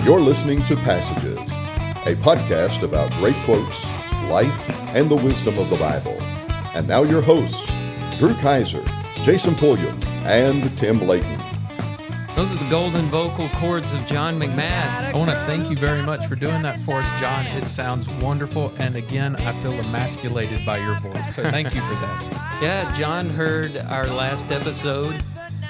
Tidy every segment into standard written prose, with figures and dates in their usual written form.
You're listening to Passages, a podcast about great quotes, life, and the wisdom of the Bible. And now your hosts, Drew Kaiser, Jason Pulliam, and Tim Layton. Those are the golden vocal cords of John McMath. I want to thank you very much for doing that for us, John. It sounds wonderful, and again, I feel emasculated by your voice, so thank you for that. Yeah, John heard our last episode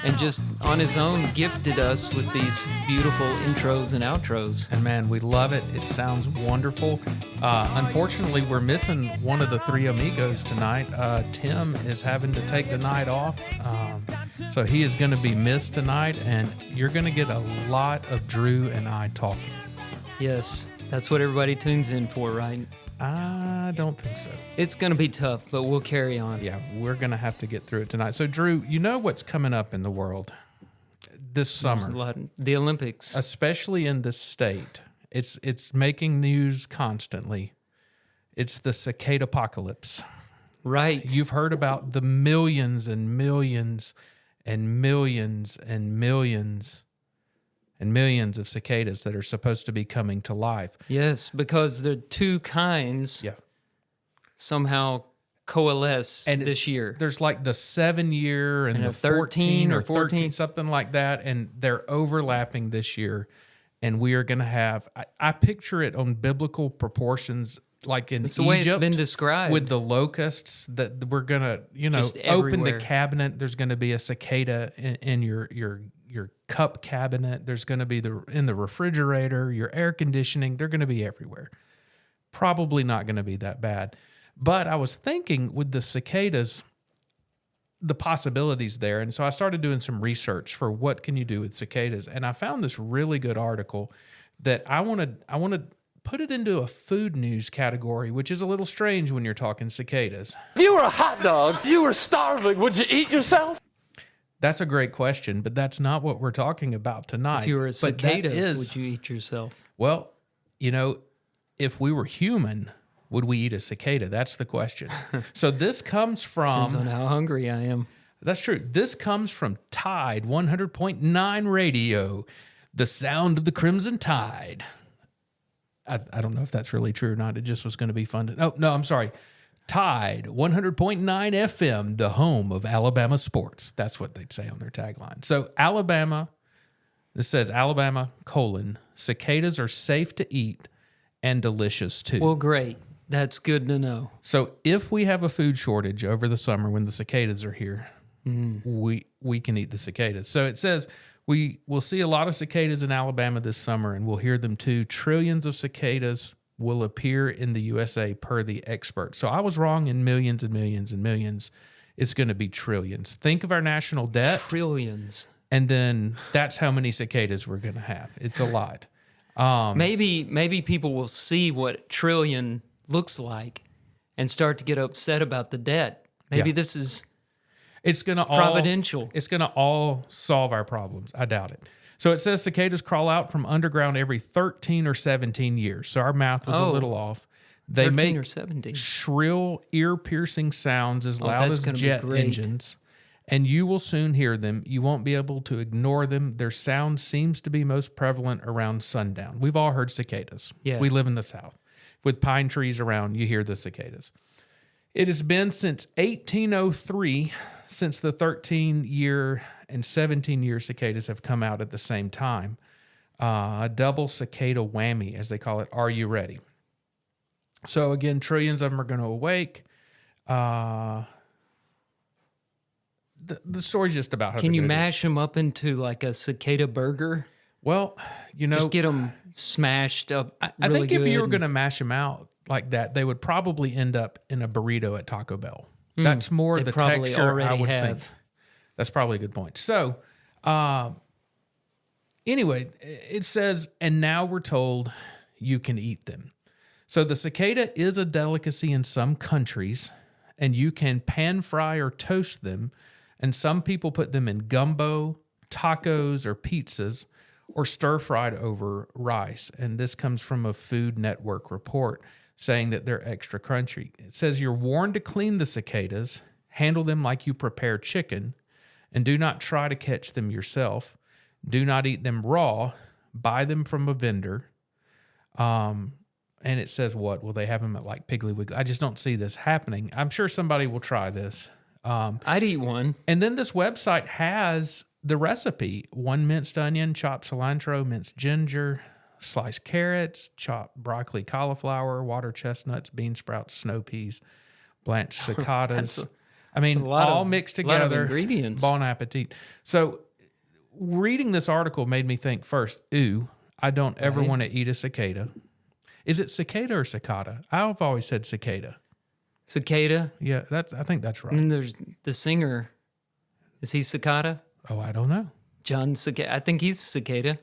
and just on his own gifted us with these beautiful intros and outros. And man, we love it. It sounds wonderful. Unfortunately, we're missing one of the three amigos tonight. Tim is having to take the night off, so he is going to be missed tonight, and you're going to get a lot of Drew and I talking. Yes, that's what everybody tunes in for, right? I don't think so. It's going to be tough, but we'll carry on. Yeah, we're going to have to get through it tonight. So, Drew, you know what's coming up in the world this summer? The Olympics. Especially in this state. It's making news constantly. It's the cicada apocalypse. Right. You've heard about the millions and millions and millions and millions and millions of cicadas that are supposed to be coming to life. Yes, because the two kinds somehow coalesce this year. There's like the 7-year and the 13 or 14, something like that, and they're overlapping this year. And we are going to have, I picture it on biblical proportions, like in It's Egypt, the way it's been described. with the locusts, that we're going to, Just open everywhere. the cabinet. There's going to be a cicada in your cup cabinet. There's going to be in the refrigerator, your air conditioning. They're going to be everywhere. Probably not going to be that bad. But I was thinking with the cicadas, the possibilities there. And so I started doing some research for what can you do with cicadas. And I found this really good article that I want to put it into a food news category, which is a little strange when you're talking cicadas. If you were a hot dog, you were starving, would you eat yourself? That's a great question, but that's not what we're talking about tonight. If you were a But that cicada, is- would you eat yourself? Well, if we were human, would we eat a cicada? That's the question. So this comes from... Depends on how hungry I am. That's true. This comes from Tide 100.9 Radio, the sound of the Crimson Tide. I don't know if that's really true or not. It just was going to be fun. No, I'm sorry. Tide 100.9 FM, the home of Alabama sports. That's what they'd say on their tagline. So Alabama, this says Alabama, cicadas are safe to eat and delicious too. Well, great. That's good to know. So if we have a food shortage over the summer when the cicadas are here, we can eat the cicadas. So it says we will see a lot of cicadas in Alabama this summer, and we'll hear them too. Trillions of cicadas will appear in the USA per the experts. So I was wrong in millions and millions and millions. It's going to be trillions. Think of our national debt. Trillions. And then that's how many cicadas we're going to have. It's a lot. Maybe people will see what trillion looks like and start to get upset about the debt. Maybe this is providential. It's going to all solve our problems. I doubt it. So it says cicadas crawl out from underground every 13 or 17 years. So our math was a little off. They 13 make or 17. shrill, ear-piercing sounds as loud that's as gonna be jet great. engines. And you will soon hear them. You won't be able to ignore them. Their sound seems to be most prevalent around sundown. We've all heard cicadas. Yes. We live in the South. With pine trees around, you hear the cicadas. It has been since 1803 since the 13-year and 17-year cicadas have come out at the same time. A double cicada whammy, as they call it. Are you ready? So again, trillions of them are going to awake. The story's just about how Can they're you gonna do it. mash them up into like a cicada burger? Well, Just get them smashed up. I really think if you were good going to mash them out like that, they would probably end up in a burrito at Taco Bell. That's more They the probably texture I already would have. think. That's probably a good point. So, anyway, it says, and now we're told you can eat them. So the cicada is a delicacy in some countries, and you can pan fry or toast them. And some people put them in gumbo, tacos, or pizzas, or stir-fried over rice. And this comes from a Food Network report saying that they're extra crunchy. It says you're warned to clean the cicadas, handle them like you prepare chicken, and do not try to catch them yourself. Do not eat them raw, buy them from a vendor. And it says what? Will they have them at like Piggly Wiggly? I just don't see this happening. I'm sure somebody will try this. I'd eat one. And then this website has the recipe: 1 minced onion, chopped cilantro, minced ginger, sliced carrots, chopped broccoli, cauliflower, water chestnuts, bean sprouts, snow peas, blanched cicadas. All mixed together. A lot of ingredients. Bon appetit. So reading this article made me think first, I don't ever want to eat a cicada. Is it cicada or cicada? I've always said cicada. Cicada? Yeah, I think that's right. And then there's the singer. Is he Cicada? Oh, I don't know. John Cicada. I think he's Cicada.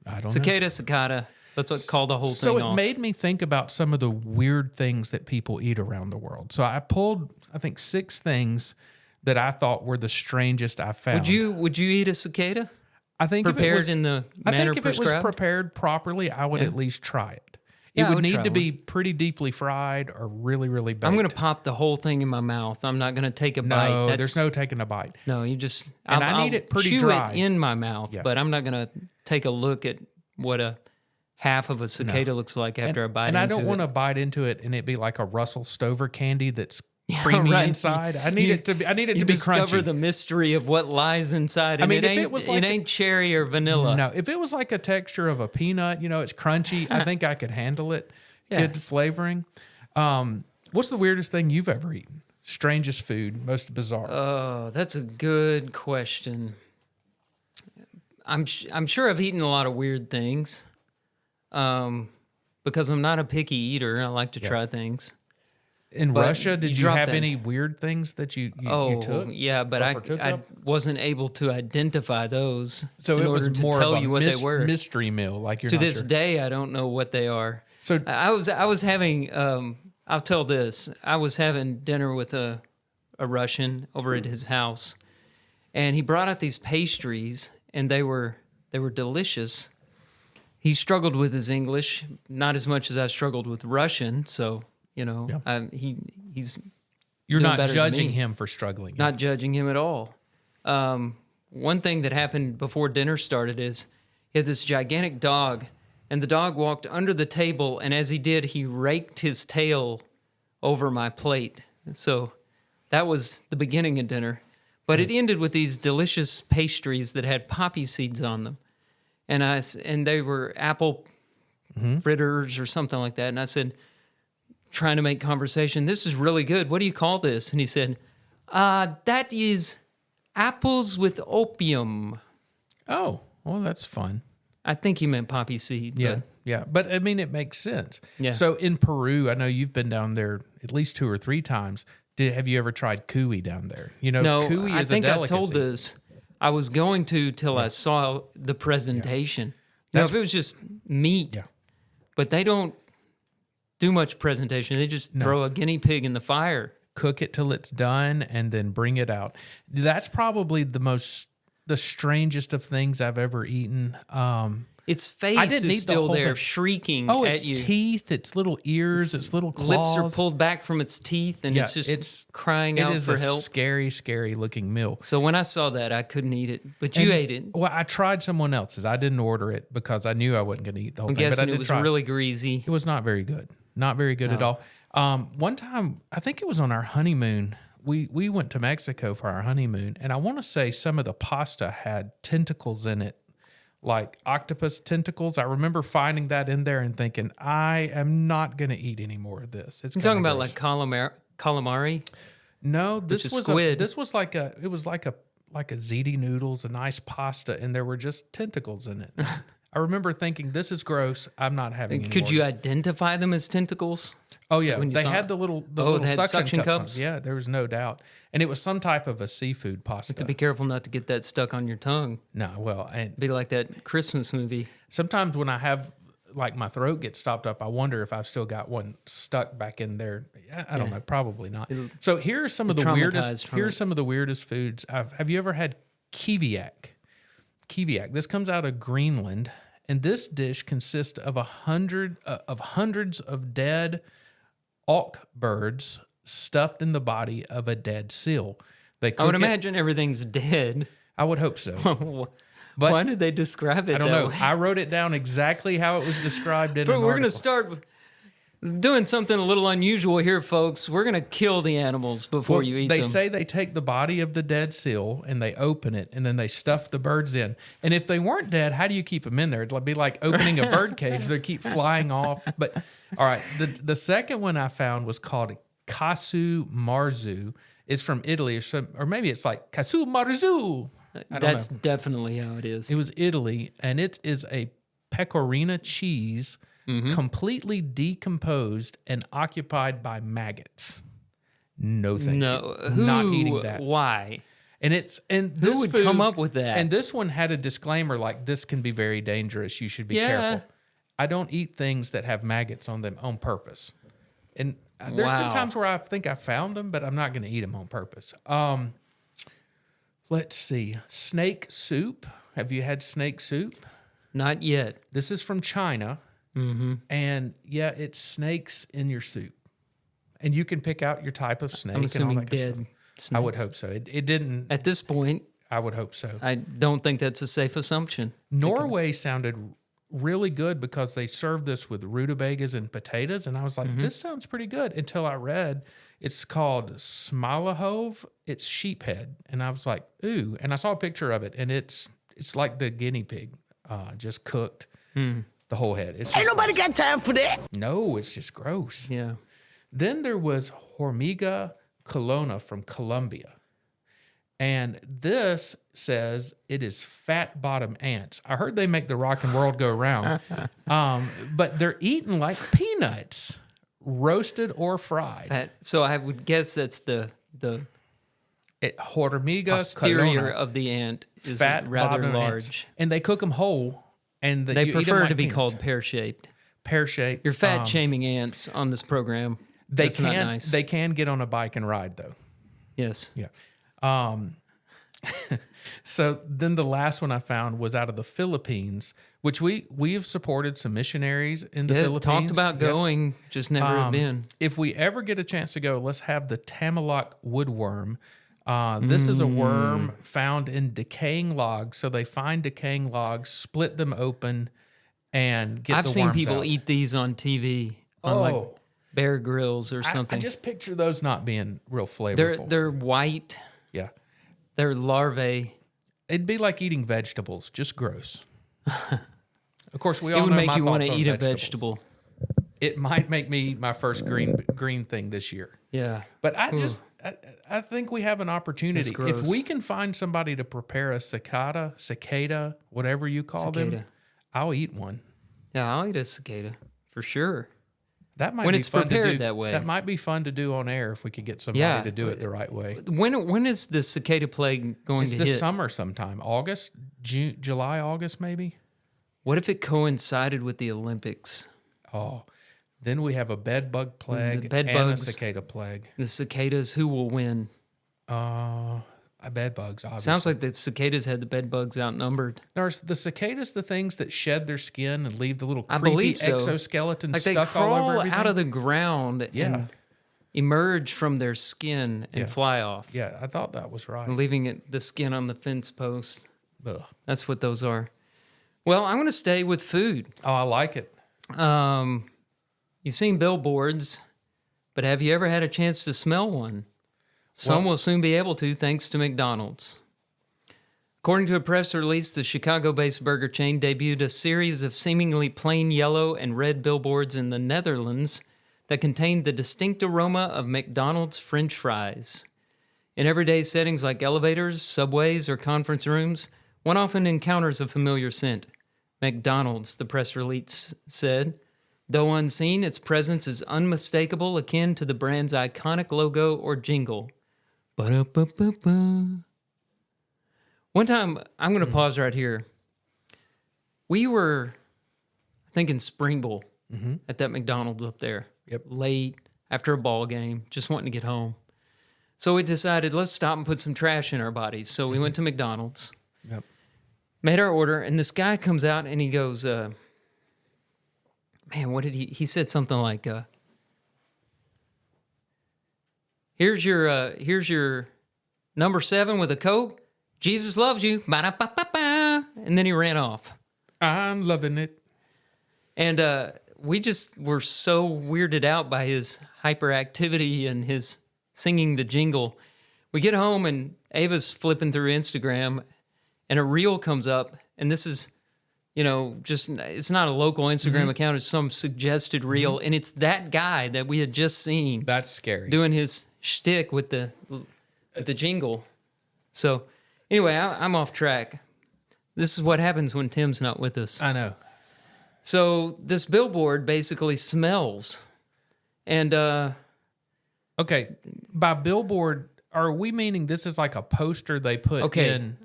I don't know. Cicada. Let's call the whole thing So it off. made me think about some of the weird things that people eat around the world. So I pulled, I think, 6 things that I thought were the strangest I found. Would you eat a cicada? I think prepared in the manner if prescribed? it was prepared properly, I would at least try it. It would need to be pretty deeply fried or really, really baked. I'm going to pop the whole thing in my mouth. I'm not going to take a bite. No, there's no taking a bite. No, you just... I need it pretty chew dry. it in my mouth, but I'm not going to take a look at what a half of a cicada looks like after I bite into it. And I don't want to bite into it and it be like a Russell Stover candy that's creamy inside. I need it to be crunchy. Discover the mystery of what lies inside. And it ain't cherry or vanilla. No, if it was like a texture of a peanut, it's crunchy, I think I could handle it. Yeah. Good flavoring. What's the weirdest thing you've ever eaten? Strangest food, most bizarre? Oh, that's a good question. I'm sure I've eaten a lot of weird things. Because I'm not a picky eater. I like to try things. In Russia, did you have any weird things that you took? Yeah, but I wasn't able to identify those. So in it order was to more tell of you a what they were. mystery meal. Like you're to not this sure. day, I don't know what they are. So I was having. I'll tell this. I was having dinner with a Russian over at his house, and he brought out these pastries, and they were delicious. He struggled with his English, not as much as I struggled with Russian. So, he's You're doing not better than judging me. him for struggling. Not judging him at all. One thing that happened before dinner started is he had this gigantic dog, and the dog walked under the table, and as he did, he raked his tail over my plate. So that was the beginning of dinner. But it ended with these delicious pastries that had poppy seeds on them. And they were apple fritters or something like that. And I said, trying to make conversation, "This is really good. What do you call this?" And he said, "That is apples with opium." Oh, well, that's fun. I think he meant poppy seed. Yeah. But I mean, it makes sense. Yeah. So in Peru, I know you've been down there at least 2 or 3 times. Have you ever tried cuy down there? No, cuy I is think a delicacy. I told this. I was going to till I saw the presentation. Now, if it was just meat, but they don't do much presentation. They just throw a guinea pig in the fire. Cook it till it's done and then bring it out. That's probably the strangest of things I've ever eaten. Its face is still there, shrieking at you. Its teeth, its little ears, its little claws. Lips are pulled back from its teeth, and it's crying out for help. It is a scary, scary looking meal. So when I saw that, I couldn't eat it, but you ate it. Well, I tried someone else's. I didn't order it because I knew I wasn't going to eat the whole I'm thing. guessing But I did it was try. really greasy. It was not very good. Not very good at all. One time, I think it was on our honeymoon. We went to Mexico for our honeymoon, and I want to say some of the pasta had tentacles in it, like octopus tentacles. I remember finding that in there and thinking, I am not going to eat any more of this. It's You're talking about like calamari? No, this was squid. This was like a ziti noodles, a nice pasta, and there were just tentacles in it. I remember thinking, this is gross. I'm not having any Could more. you identify them as tentacles? Oh yeah, when you they saw had it? the little they had suction cups. cups? Yeah, there was no doubt, and it was some type of a seafood pasta. To be careful not to get that stuck on your tongue. No, well, and Be like that Christmas movie. sometimes when I have like my throat gets stopped up, I wonder if I've still got one stuck back in there. I don't know, probably not. So here are some of the weirdest. Here's some of the weirdest foods. Have you ever had kiviak? Kiviak. This comes out of Greenland, and this dish consists of hundreds of dead auk birds stuffed in the body of a dead seal. I would imagine everything's dead. I would hope so. But why did they describe it? I don't that know. way? I wrote it down exactly how it was described in an We're going to article. start doing something a little unusual here, folks. We're going to kill the animals before Well, you eat they them. say they take the body of the dead seal and they open it and then they stuff the birds in. And if they weren't dead, how do you keep them in there? It'd be like opening a bird cage. They keep flying off. But all right, the second one I found was called Casu Marzu. It's from Italy, or maybe it's like Casu Marzu. That's definitely how it is. It was Italy, and it is a pecorino cheese completely decomposed and occupied by maggots. No, thank No, you. Not eating that. Why? And this would food- come up with that? And this one had a disclaimer like, this can be very dangerous. You should be careful. I don't eat things that have maggots on them on purpose. And there's been Wow. times where I think I found them, but I'm not going to eat them on purpose. Let's see. Snake soup. Have you had snake soup? Not yet. This is from China. And yeah, it's snakes in your soup. And you can pick out your type of snake. I'm and all assuming that kind of dead stuff. snakes. I would hope so. It didn't. At this point, I would hope so. I don't think that's a safe assumption. Norway sounded really good because they served this with rutabagas and potatoes. And I was like, this sounds pretty good until I read it's called smalahove. It's sheep head. And I was like, ooh. And I saw a picture of it and it's like the guinea pig, just cooked the whole head. It's Ain't nobody got time for that. No, it's just gross. Yeah. Then there was Hormiga colonna from Colombia. And this says it is fat bottom ants. I heard they make the rockin' world go round. But they're eaten like peanuts, roasted or fried. So I would guess that's the Hormiga posterior colonna, of the ant is fat rather bottom large. ants. And they cook them whole. And They you eat 'em prefer like to be peanuts. called pear-shaped. Pear-shaped. You're fat shaming ants on this program. They That's not can nice. They can get on a bike and ride though. Yes. Yeah. So then the last one I found was out of the Philippines, which we've supported some missionaries in the Yeah, Philippines. talked about Yeah. going, just never have been. If we ever get a chance to go, let's have the Tamalak woodworm. This is a worm found in decaying logs. So they find decaying logs, split them open, and get I've the seen worms people out. eat these on TV on like Bear Grylls or I something. just picture those not being real flavorful. They're white. Yeah. They're larvae. It'd be like eating vegetables, just gross. Of course, we all It would know make my you want thoughts to on eat a vegetables. vegetable. It might make me eat my first green thing this year. Yeah. But I think we have an opportunity. That's If gross. we can find somebody to prepare a cicada, whatever you call them, Cicada. I'll eat one. Yeah, I'll eat a cicada for sure. That might When be it's fun to prepared do that way. That might be fun to do on air if we could get somebody Yeah. to do it the right way. When is the cicada plague going It's to this hit? summer sometime, August, June, July, August, maybe. What if it coincided with the Olympics? Oh, then we have a bed bug plague bed and a bugs. cicada plague. The cicadas, who will win? Bed bugs, obviously. Sounds like the cicadas had the bed bugs outnumbered. Now, are the cicadas the things that shed their skin and leave the little I creepy believe so. exoskeleton Like they stuck all over crawl everything? out of the ground Yeah. and emerge from their skin and fly off, Yeah, I thought that was right. leaving the skin on the fence post. Ugh. That's what those are. Well, I'm going to stay with food. Oh, I like it. You've seen billboards, but have you ever had a chance to smell one? Some will soon be able to, thanks to McDonald's. According to a press release, the Chicago-based burger chain debuted a series of seemingly plain yellow and red billboards in the Netherlands that contained the distinct aroma of McDonald's French fries. In everyday settings like elevators, subways, or conference rooms, one often encounters a familiar scent. McDonald's, the press release said. Though unseen, its presence is unmistakable, akin to the brand's iconic logo or jingle. Ba-da-ba-ba-ba. One time, I'm going to pause right here. We were, I think, in Springville at that McDonald's up there. Yep. Late, after a ball game, just wanting to get home. So we decided, let's stop and put some trash in our bodies. So we went to McDonald's, Yep. made our order, and this guy comes out and he goes, man, what did he said something like, here's your number 7 with a Coke. Jesus loves you. Ba-da-ba-ba-ba. and then he ran off. I'm loving it. And we just were so weirded out by his hyperactivity and his singing the jingle. We get home and Ava's flipping through Instagram and a reel comes up. And this is, it's not a local Instagram account. It's some suggested reel. And it's that guy that we had just seen. That's scary. Doing his shtick with the jingle. So anyway, I'm off track. This is what happens when Tim's not with us. I know. So this billboard basically smells. And okay, by billboard, are we meaning this is like a poster they put in?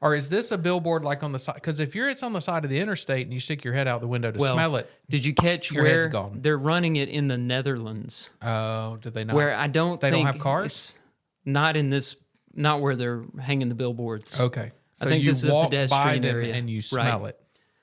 Or is this a billboard like on the side? Because if it's on the side of the interstate and you stick your head out the window to smell it. Did you catch your head's where gone. they're running it in the Netherlands? Oh, did they not? Where I don't They think don't have cars? it's not where they're hanging the billboards. Okay. So I think you this is a walk by pedestrian them area. and you smell Right. it.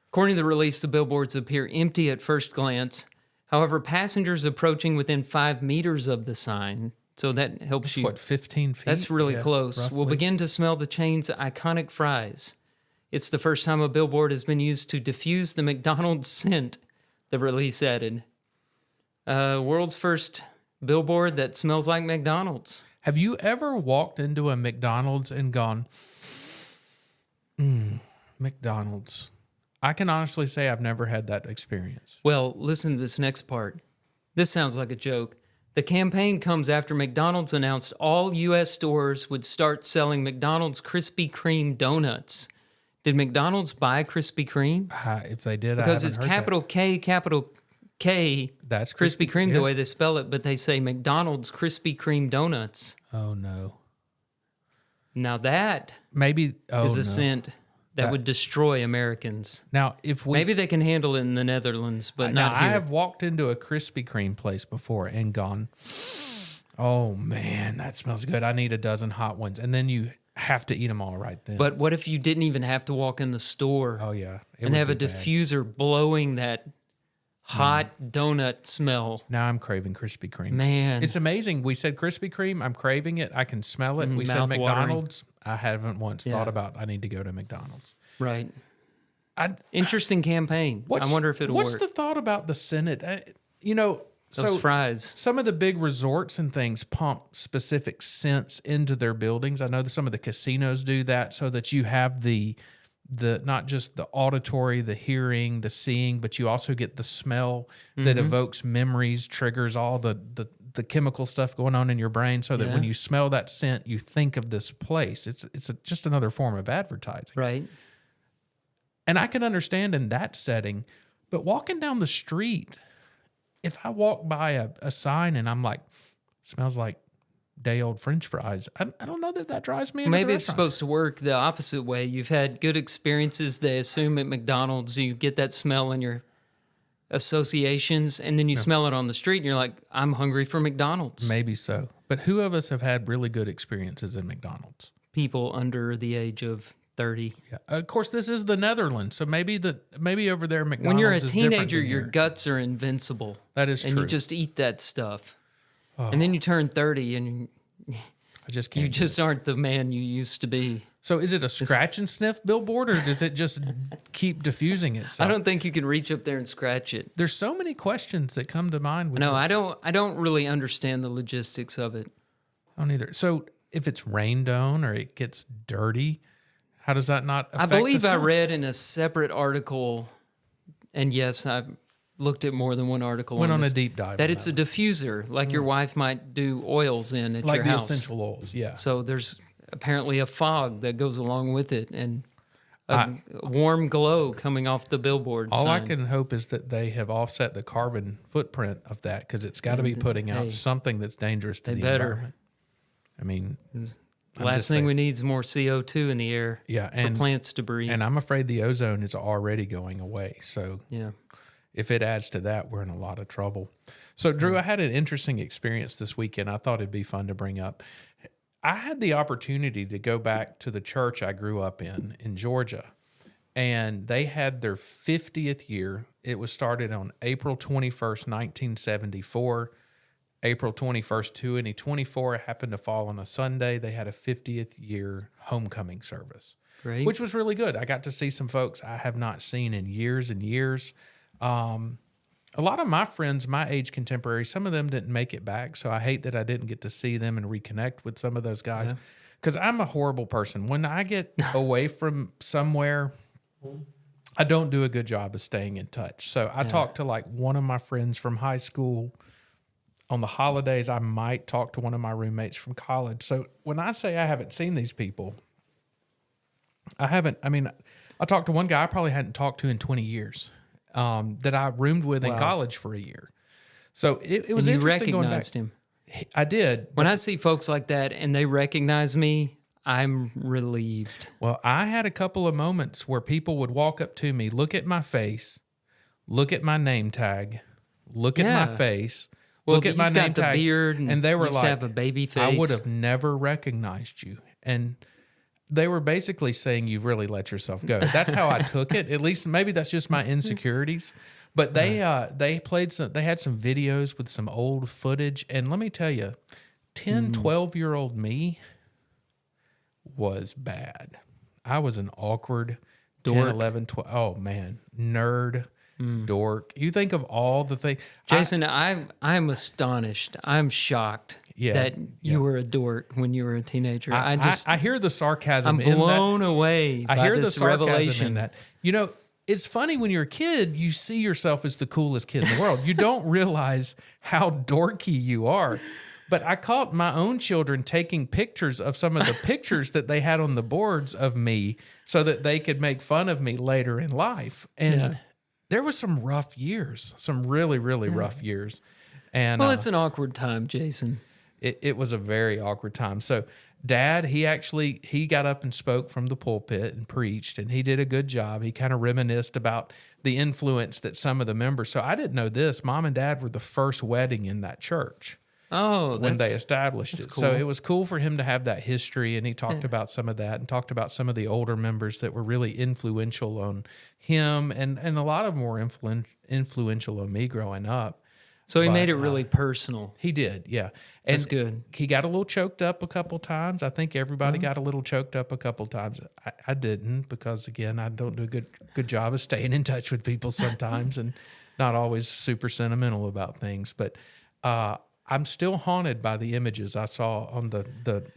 According to the release, the billboards appear empty at first glance. However, passengers approaching within 5 meters of the sign, so that helps you. What, 15 feet? That's really Yeah, close. roughly. Will begin to smell the chain's iconic fries. It's the first time a billboard has been used to diffuse the McDonald's scent, the release added. World's first billboard that smells like McDonald's. Have you ever walked into a McDonald's and gone, McDonald's? I can honestly say I've never had that experience. Well, listen to this next part. This sounds like a joke. The campaign comes after McDonald's announced all U.S. stores would start selling McDonald's Krispy Kreme donuts. Did McDonald's buy Krispy Kreme? If they did, Because I it's haven't heard capital K, That's Krispy Kreme the yeah. way they spell it, but they say McDonald's Krispy Kreme donuts. that. Oh, no. Now that Maybe, is no. a scent that would destroy Americans. Now, if we... Maybe they can handle it in the Netherlands, but now, not here. I have walked into a Krispy Kreme place before and gone, oh, man, that smells good. I need a dozen hot ones. And then you have to eat them all right then. But what if you didn't even have to walk in the store oh, yeah. It and would have a be bad. diffuser blowing that hot donut smell? Now I'm craving Krispy Kreme. Man. It's amazing. We said Krispy Kreme. I'm craving it. I can smell it. We said mouth-watering. McDonald's. I haven't once Yeah. thought about I need to go to McDonald's. Right. I, Interesting campaign. I wonder if it'll what's work. the thought about the Senate? Those fries. Some of the big resorts and things pump specific scents into their buildings. I know that some of the casinos do that so that you have the not just the auditory, the hearing, the seeing, but you also get the smell that evokes memories, triggers all the chemical stuff going on in your brain so that when you smell that scent, you think of this place. It's just another form of advertising. Right. And I can understand in that setting, but walking down the street, if I walk by a sign and I'm like, smells like day old French fries, I don't know that drives me into Maybe the it's restaurant. supposed to work the opposite way. You've had good experiences. They assume at McDonald's you get that smell in your associations, and then you smell it on the street, and you're like, I'm hungry for McDonald's. Maybe so. But who of us have had really good experiences in McDonald's? People under the age of 30. Yeah. Of course, this is the Netherlands, so maybe over there McDonald's When you're a is different teenager, than your here. guts are invincible. That is and true. you just eat that stuff. And then you turn 30, and I just can't. you just aren't the man you used to be. So is it a scratch and sniff billboard, or does it just keep diffusing itself? I don't think you can reach up there and scratch it. There's so many questions that come to mind with No, this. I don't really understand the logistics of it. I don't either. So if it's rained on or it gets dirty, how does that not affect I believe the I scent? read in a separate article, and yes, I've looked at more than one article. Went on a this, deep dive that on it's that a diffuser, like your wife might do oils in at like your the house. essential oils, yeah. So there's apparently a fog that goes along with it, and a warm glow coming off the billboard. All I sign. can hope is that they have offset the carbon footprint of that, because it's got to be putting out hey, something that's dangerous to they the better. environment. I mean, Last thing we need is more CO2 in the air. Yeah, for and plants to breathe. and I'm afraid the ozone is already going away. So yeah. if it adds to that, we're in a lot of trouble. So, Drew, I had an interesting experience this weekend. I thought it'd be fun to bring up. I had the opportunity to go back to the church I grew up in Georgia, and they had their 50th year. It was started on April 21st, 1974. April 21st, 2024 happened to fall on a Sunday. They had a 50th year homecoming service. Great. which was really good. I got to see some folks I have not seen in years and years. A lot of my friends, my age contemporaries, some of them didn't make it back. So I hate that I didn't get to see them and reconnect with some of those guys. Because I'm a horrible person. When I get away from somewhere, I don't do a good job of staying in touch. So I talked to like one of my friends from high school. On the holidays, I might talk to one of my roommates from college. So when I say I haven't seen these people, I talked to one guy I probably hadn't talked to in 20 years. That I roomed with in college for a year. So it was interesting going back. Him. I did. When I see folks like that and they recognize me, I'm relieved. Well, I had a couple of moments where people would walk up to me, look at my face, look at my name tag, look at my face, look at my name tag, the beard, and they were used like, to have a baby face. I would have never recognized you. And they were basically saying, you've really let yourself go. That's how I took it. At least maybe that's just my insecurities. But they had some videos with some old footage. And let me tell you, 10, 12-year-old me was bad. I was an awkward dork. 10, 11, 12. Oh, man. Nerd, dork. You think of all the things. Jason, I'm astonished. I'm shocked that you were a dork when you were a teenager. I hear the sarcasm I'm in that. blown away by I hear this the sarcasm revelation. in that. You know, it's funny when you're a kid, you see yourself as the coolest kid in the world. You don't realize how dorky you are. But I caught my own children taking pictures of some of the pictures that they had on the boards of me so that they could make fun of me later in life. And there was some rough years, some really, really rough years. And Well, it's an awkward time, Jason. It was a very awkward time. So Dad, he got up and spoke from the pulpit and preached, and he did a good job. He kind of reminisced about the influence that some of the members. So I didn't know this. Mom and Dad were the first wedding in that church. Oh, when they established it. cool. So it was cool for him to have that history, and he talked about some of that and talked about some of the older members that were really influential on him, and a lot of them were influential on me growing up. So he made it really personal. He did, yeah. And That's good. He got a little choked up a couple times. I think everybody got a little choked up a couple times. I didn't because, again, I don't do a good job of staying in touch with people sometimes and not always super sentimental about things. But I'm still haunted by the images I saw on the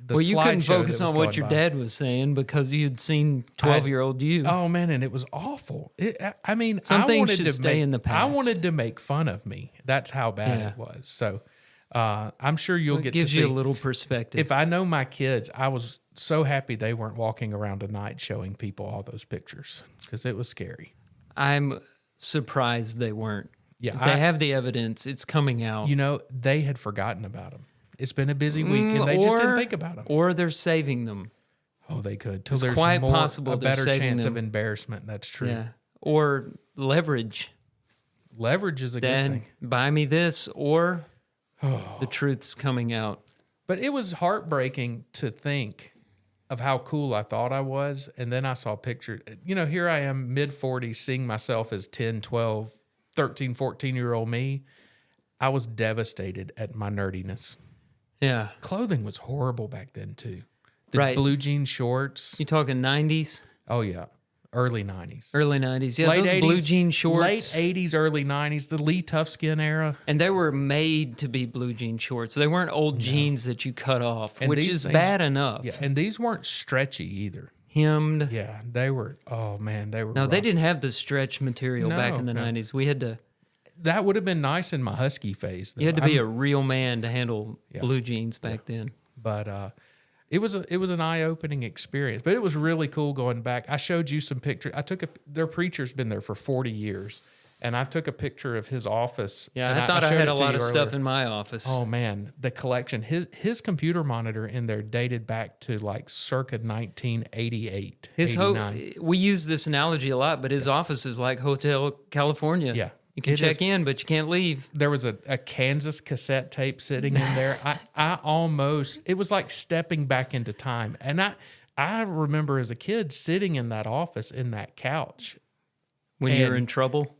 Well, you couldn't focus on what your by. dad was saying because you'd seen 12-year-old you. Oh, man, and it was awful. Some things should stay in the past. I wanted to make fun of me. That's how bad it was. So I'm sure you'll get to see. It gives you a little perspective. If I know my kids, I was so happy they weren't walking around tonight showing people all those pictures because it was scary. I'm surprised they weren't. Yeah, If they have the evidence. It's coming out. You know, they had forgotten about them. It's been a busy week, and they just didn't think about them. Or they're saving them. Oh, they could. Till It's there's quite more, possible a they're better saving chance them. of embarrassment. That's true. Yeah. Or leverage. Leverage is a good Then thing. buy me this, or the truth's coming out. But it was heartbreaking to think of how cool I thought I was. And then I saw pictures. You know, here I am, mid-40s, seeing myself as 10, 12, 13, 14-year-old me. I was devastated at my nerdiness. Yeah. Clothing was horrible back then, too. The Right. blue jean shorts. You talking 90s? Oh, yeah. Early 90s. Early 90s. Yeah, Late those 80s, blue jean shorts. Late 80s, early 90s. The Lee Toughskin era. And they were made to be blue jean shorts. They weren't old jeans that you cut off, And which these is things- bad enough. Yeah, and these weren't stretchy either. Hemmed. Yeah, they were, oh, man, they were No, they rough. didn't have the stretch material back in the No. 90s. We had to. That would have been nice in my husky phase. Though. You had to be a real man to handle Yeah. blue jeans back then. But it was an eye-opening experience. But it was really cool going back. I showed you some pictures. Their preacher's been there for 40 years, and I took a picture of his office. Yeah, and I thought I showed had it a to lot you of stuff earlier. in my office. Oh man, the collection. His computer monitor in there dated back to like circa 1988. His 89. we use this analogy a lot, but his office is like Hotel California. Yeah. You can It check is. in, but you can't leave. There was a Kansas cassette tape sitting in there. I almost, it was like stepping back into time. And I remember as a kid sitting in that office, in that couch. When you're And- in trouble.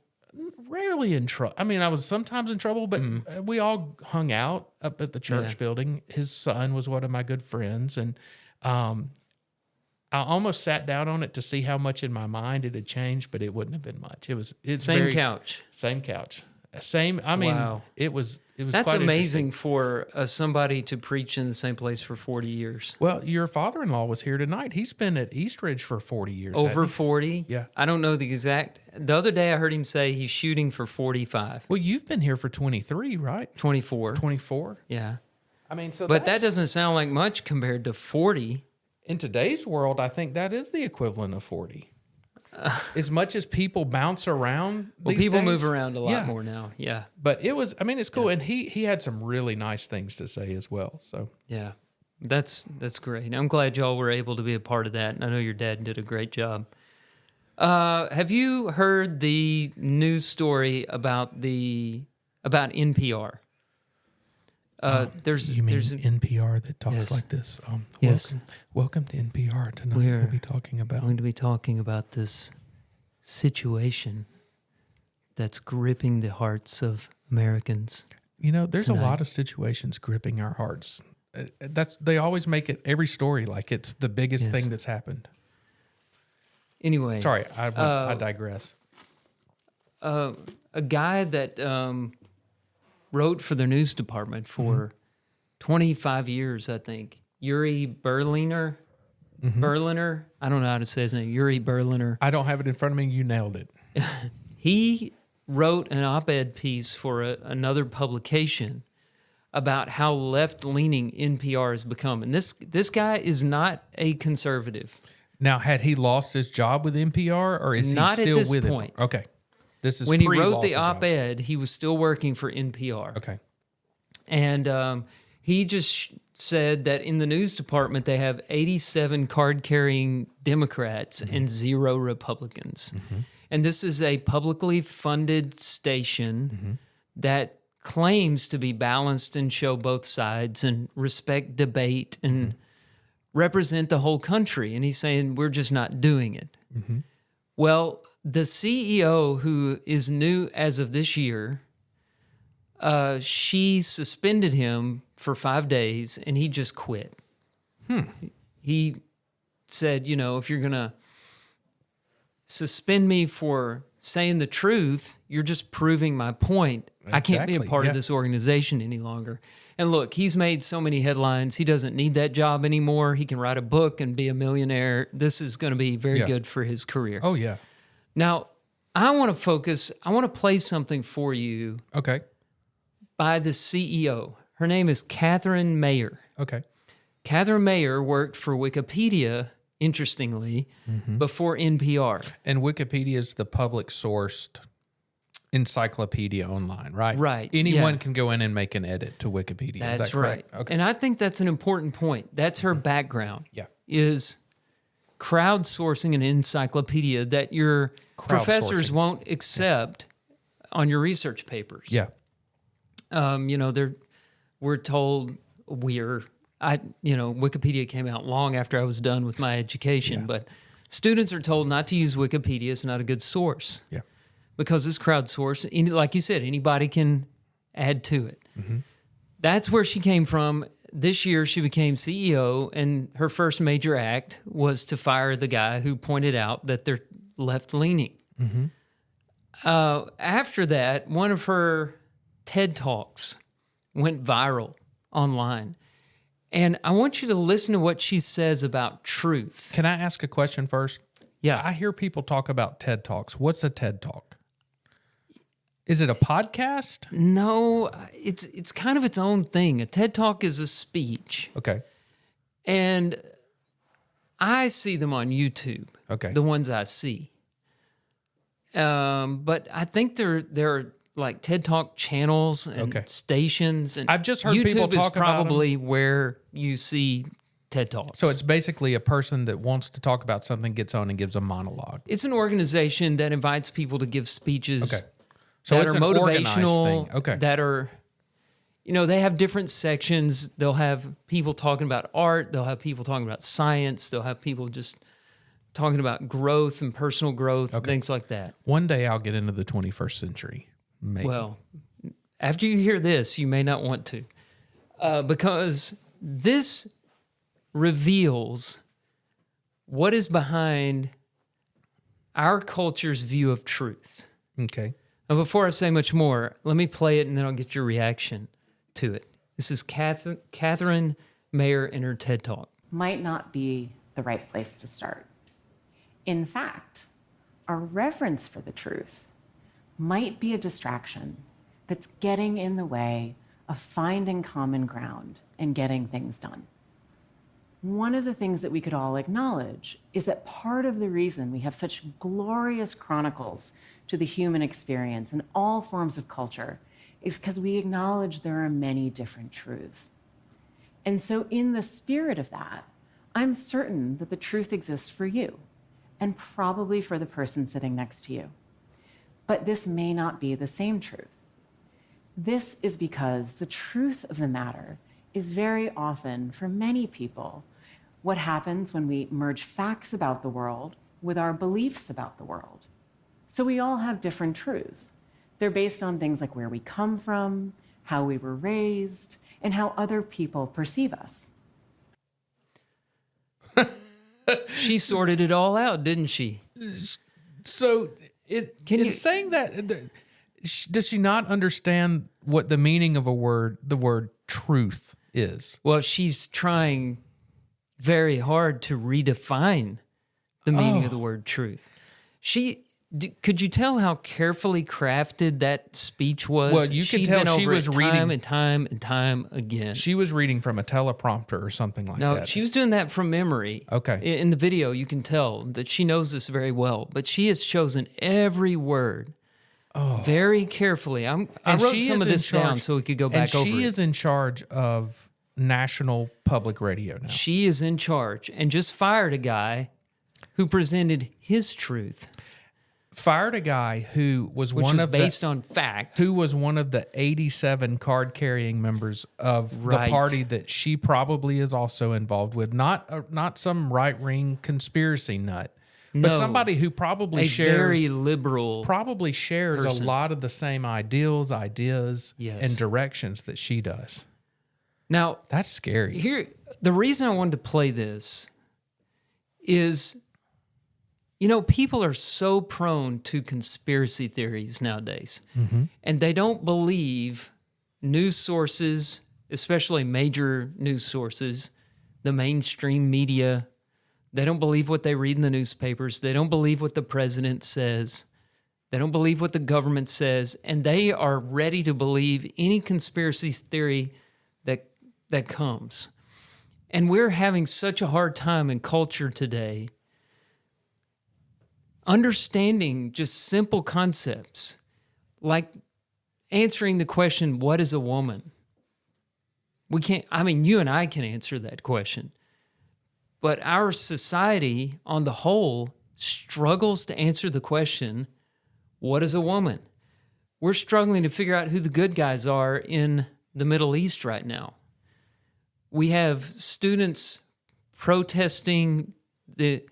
Rarely in trouble. I mean, I was sometimes in trouble, but we all hung out up at the church Yeah. building. His son was one of my good friends. And I almost sat down on it to see how much in my mind it had changed, but it wouldn't have been much. It's Same couch. Same couch. Same. I mean, Wow. it was That's quite amazing interesting. for somebody to preach in the same place for 40 years. Well, your father-in-law was here tonight. He's been at Eastridge for 40 years. Over hasn't he? 40? Yeah. I don't know the exact. The other day I heard him say he's shooting for 45. Well, you've been here for 23, right? 24. 24. Yeah. I mean, so But that that's- doesn't sound like much compared to 40. in today's world, I think that is the equivalent of 40. As much as people bounce around, Well, these people days, move around a lot yeah. more now. Yeah. But it was, I mean, it's cool. And he had some really nice things to say as well. So Yeah. That's great. I'm glad y'all were able to be a part of that. And I know your dad did a great job. Have you heard the news story about NPR? There's NPR that talks yes. like this? Yes. Welcome to NPR tonight. We'll be talking about. going to be talking about this situation that's gripping the hearts of Americans. You know, there's tonight. a lot of situations gripping our hearts. They always make it every story like it's the biggest Yes. thing that's happened. Anyway, Sorry, I digress. a guy that wrote for the news department for 25 years, I think. Yuri Berliner. Berliner. I don't know how to say his name. Yuri Berliner. I don't have it in front of me. You nailed it. He wrote an op-ed piece for another publication about how left-leaning NPR has become. And this guy is not a conservative. Now, had he lost his job with NPR, or is Not he at still this with point. it? Okay, this is When he pre-loss wrote the of job. op-ed, he was still working for NPR. Okay, And he just said that in the news department, they have 87 card-carrying Democrats and 0 Republicans. And this is a publicly funded station that claims to be balanced and show both sides and respect debate and represent the whole country. And he's saying, we're just not doing it. Well, the CEO, who is new as of this year, she suspended him for 5 days and he just quit. He said, you know, if you're going to suspend me for saying the truth, you're just proving my point. I can't be a Exactly, part yeah. of this organization any longer. And look, he's made so many headlines. He doesn't need that job anymore. He can write a book and be a millionaire. This is going to be very Yeah. good for his career. Oh yeah. Now, I want to play something for you Okay. by the CEO. Her name is Katherine Maher. Okay. Katherine Maher worked for Wikipedia, interestingly, before NPR. And Wikipedia is the public sourced encyclopedia online, right? Right, Anyone yeah. can go in and make an edit to Wikipedia. Is That's that correct? right. Okay. And I think that's an important point. That's her background. Yeah. Is crowdsourcing an encyclopedia that your professors Crowdsourcing. won't accept on your research papers. Yeah. You know, we're told Wikipedia came out long after I was done with my education, but students are told not to use Wikipedia. It's not a good source Yeah. because it's crowdsourced. Like you said, anybody can add to it. That's where she came from. This year, she became CEO, and her first major act was to fire the guy who pointed out that they're left-leaning. After that, one of her TED Talks went viral online. And I want you to listen to what she says about truth. Can I ask a question first? Yeah. I hear people talk about TED Talks. What's a TED Talk? Is it a podcast? No, it's kind of its own thing. A TED Talk is a speech. Okay. And I see them on YouTube. Okay. The ones I see. But I think there are like TED Talk channels and Okay. stations. And I've just heard YouTube people talk is about 'em. probably where you see TED Talks. So it's basically a person that wants to talk about something gets on and gives a monologue. It's an organization that invites people to give speeches. Okay. So that it's are an organized motivational. thing. Okay. That are, they have different sections. They'll have people talking about art. They'll have people talking about science. They'll have people just talking about growth and personal growth, things like that. One day I'll get into the 21st century. Maybe. Well, after you hear this, you may not want to, because this reveals what is behind our culture's view of truth. Okay. And before I say much more, let me play it and then I'll get your reaction to it. This is Katherine Maher in her TED Talk. Might not be the right place to start. In fact, our reverence for the truth might be a distraction that's getting in the way of finding common ground and getting things done. One of the things that we could all acknowledge is that part of the reason we have such glorious chronicles to the human experience in all forms of culture is because we acknowledge there are many different truths. And so in the spirit of that, I'm certain that the truth exists for you and probably for the person sitting next to you. But this may not be the same truth. This is because the truth of the matter is very often, for many people, what happens when we merge facts about the world with our beliefs about the world. So we all have different truths. They're based on things like where we come from, how we were raised, and how other people perceive us. She sorted it all out, didn't she? So saying that, does she not understand what the meaning of the word truth is? Well, she's trying very hard to redefine the meaning of the word truth. Could you tell how carefully crafted that speech was? Well, you could tell she was reading time and time again. She was reading from a teleprompter or something like that. No, she was doing that from memory. Okay. In the video, you can tell that she knows this very well, but she has chosen every word very carefully. I wrote some of this down so we could go back over it. And she is in charge of national public radio now. She is in charge and just fired a guy who presented his truth. Fired a guy who was based on fact. Who was one of the 87 card-carrying members of the party that she probably is also involved with. Not some right-wing conspiracy nut, but somebody who probably very liberal, probably shares person. A lot of the same ideals, ideas, Yes. and directions that she does. Now, that's scary. Here, the reason I wanted to play this is, people are so prone to conspiracy theories nowadays, and they don't believe news sources, especially major news sources, the mainstream media. They don't believe what they read in the newspapers. They don't believe what the president says. They don't believe what the government says, and they are ready to believe any conspiracy theory that comes. And we're having such a hard time in culture today understanding just simple concepts like answering the question, what is a woman? You and I can answer that question, but our society on the whole struggles to answer the question, what is a woman? We're struggling to figure out who the good guys are in the Middle East right now. We have students protesting the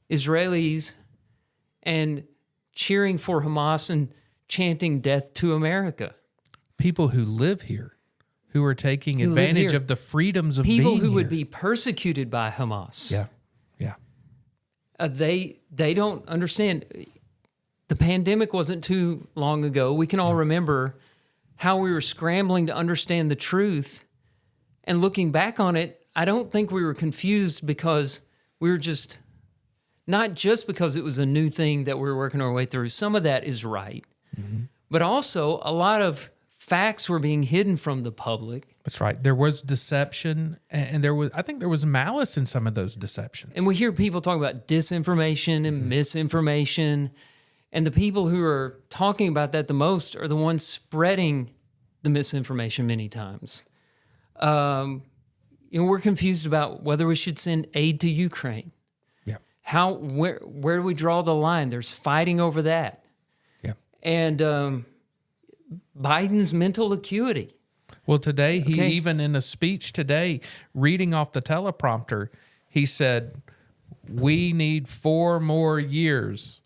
Israelis and cheering for Hamas and chanting death to America. People who live here, who are taking advantage of the freedoms of people being who here. would be persecuted by Hamas. Yeah. They don't understand. The pandemic wasn't too long ago. We can all remember how we were scrambling to understand the truth. And looking back on it, I don't think we were confused because we were just, not just because it was a new thing that we were working our way through. Some of that is right. But also a lot of facts were being hidden from the public. That's right. There was deception, and I think there was malice in some of those deceptions. And we hear people talk about disinformation and misinformation, and the people who are talking about that the most are the ones spreading the misinformation many times. We're confused about whether we should send aid to Ukraine. Yeah. Where do we draw the line? There's fighting over that. Yeah. And Biden's mental acuity. Well, today, even in a speech today, reading off the teleprompter, he said, we need 4 more years,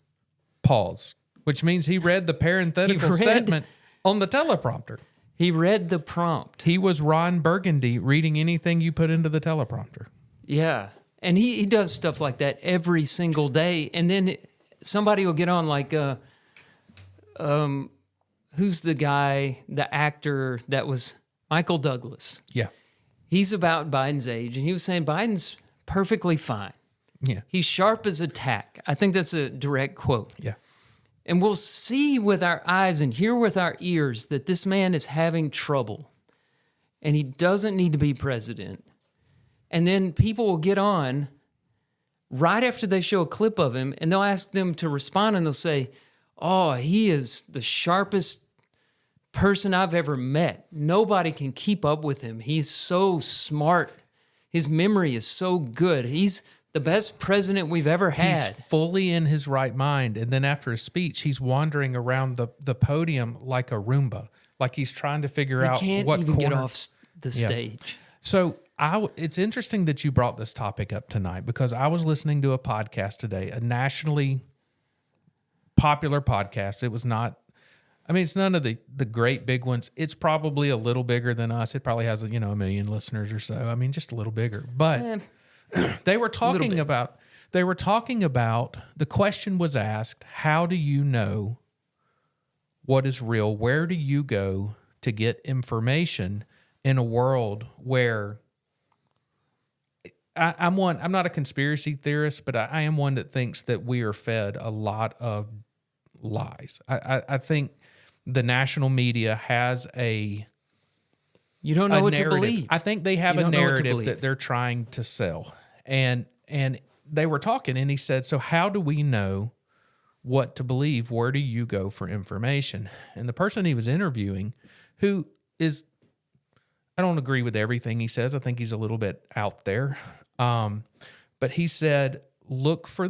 pause, which means he read the parenthetical statement on the teleprompter. He read the prompt. He was Ron Burgundy reading anything you put into the teleprompter. Yeah. And he does stuff like that every single day. And then somebody will get on like, who's the guy, the actor that was Michael Douglas? Yeah. He's about Biden's age, and he was saying Biden's perfectly fine. Yeah. He's sharp as a tack. I think that's a direct quote. Yeah. And we'll see with our eyes and hear with our ears that this man is having trouble, and he doesn't need to be president. And then people will get on right after they show a clip of him, and they'll ask them to respond, and they'll say, oh, he is the sharpest person I've ever met. Nobody can keep up with him. He's so smart. His memory is so good. He's the best president we've ever had. He's fully in his right mind. And then after his speech, he's wandering around the podium like a Roomba, like he's trying to figure out Can't what even corner. get off the stage. So it's interesting that you brought this topic up tonight, because I was listening to a podcast today, a nationally popular podcast. It was not, I mean, it's none of the great big ones. It's probably a little bigger than us. It probably has, 1 million listeners or so. I mean, just a little bigger. But they were talking about, the question was asked, how do you know what is real? Where do you go to get information in a world where I'm not a conspiracy theorist, but I am one that thinks that we are fed a lot of lies. I think the national media has You don't know what narrative. to believe. I think they have You a don't know what to narrative believe. that they're trying to sell. And they were talking, and he said, so how do we know what to believe? Where do you go for information? And the person he was interviewing, who is, I don't agree with everything he says. I think he's a little bit out there. But he said, look for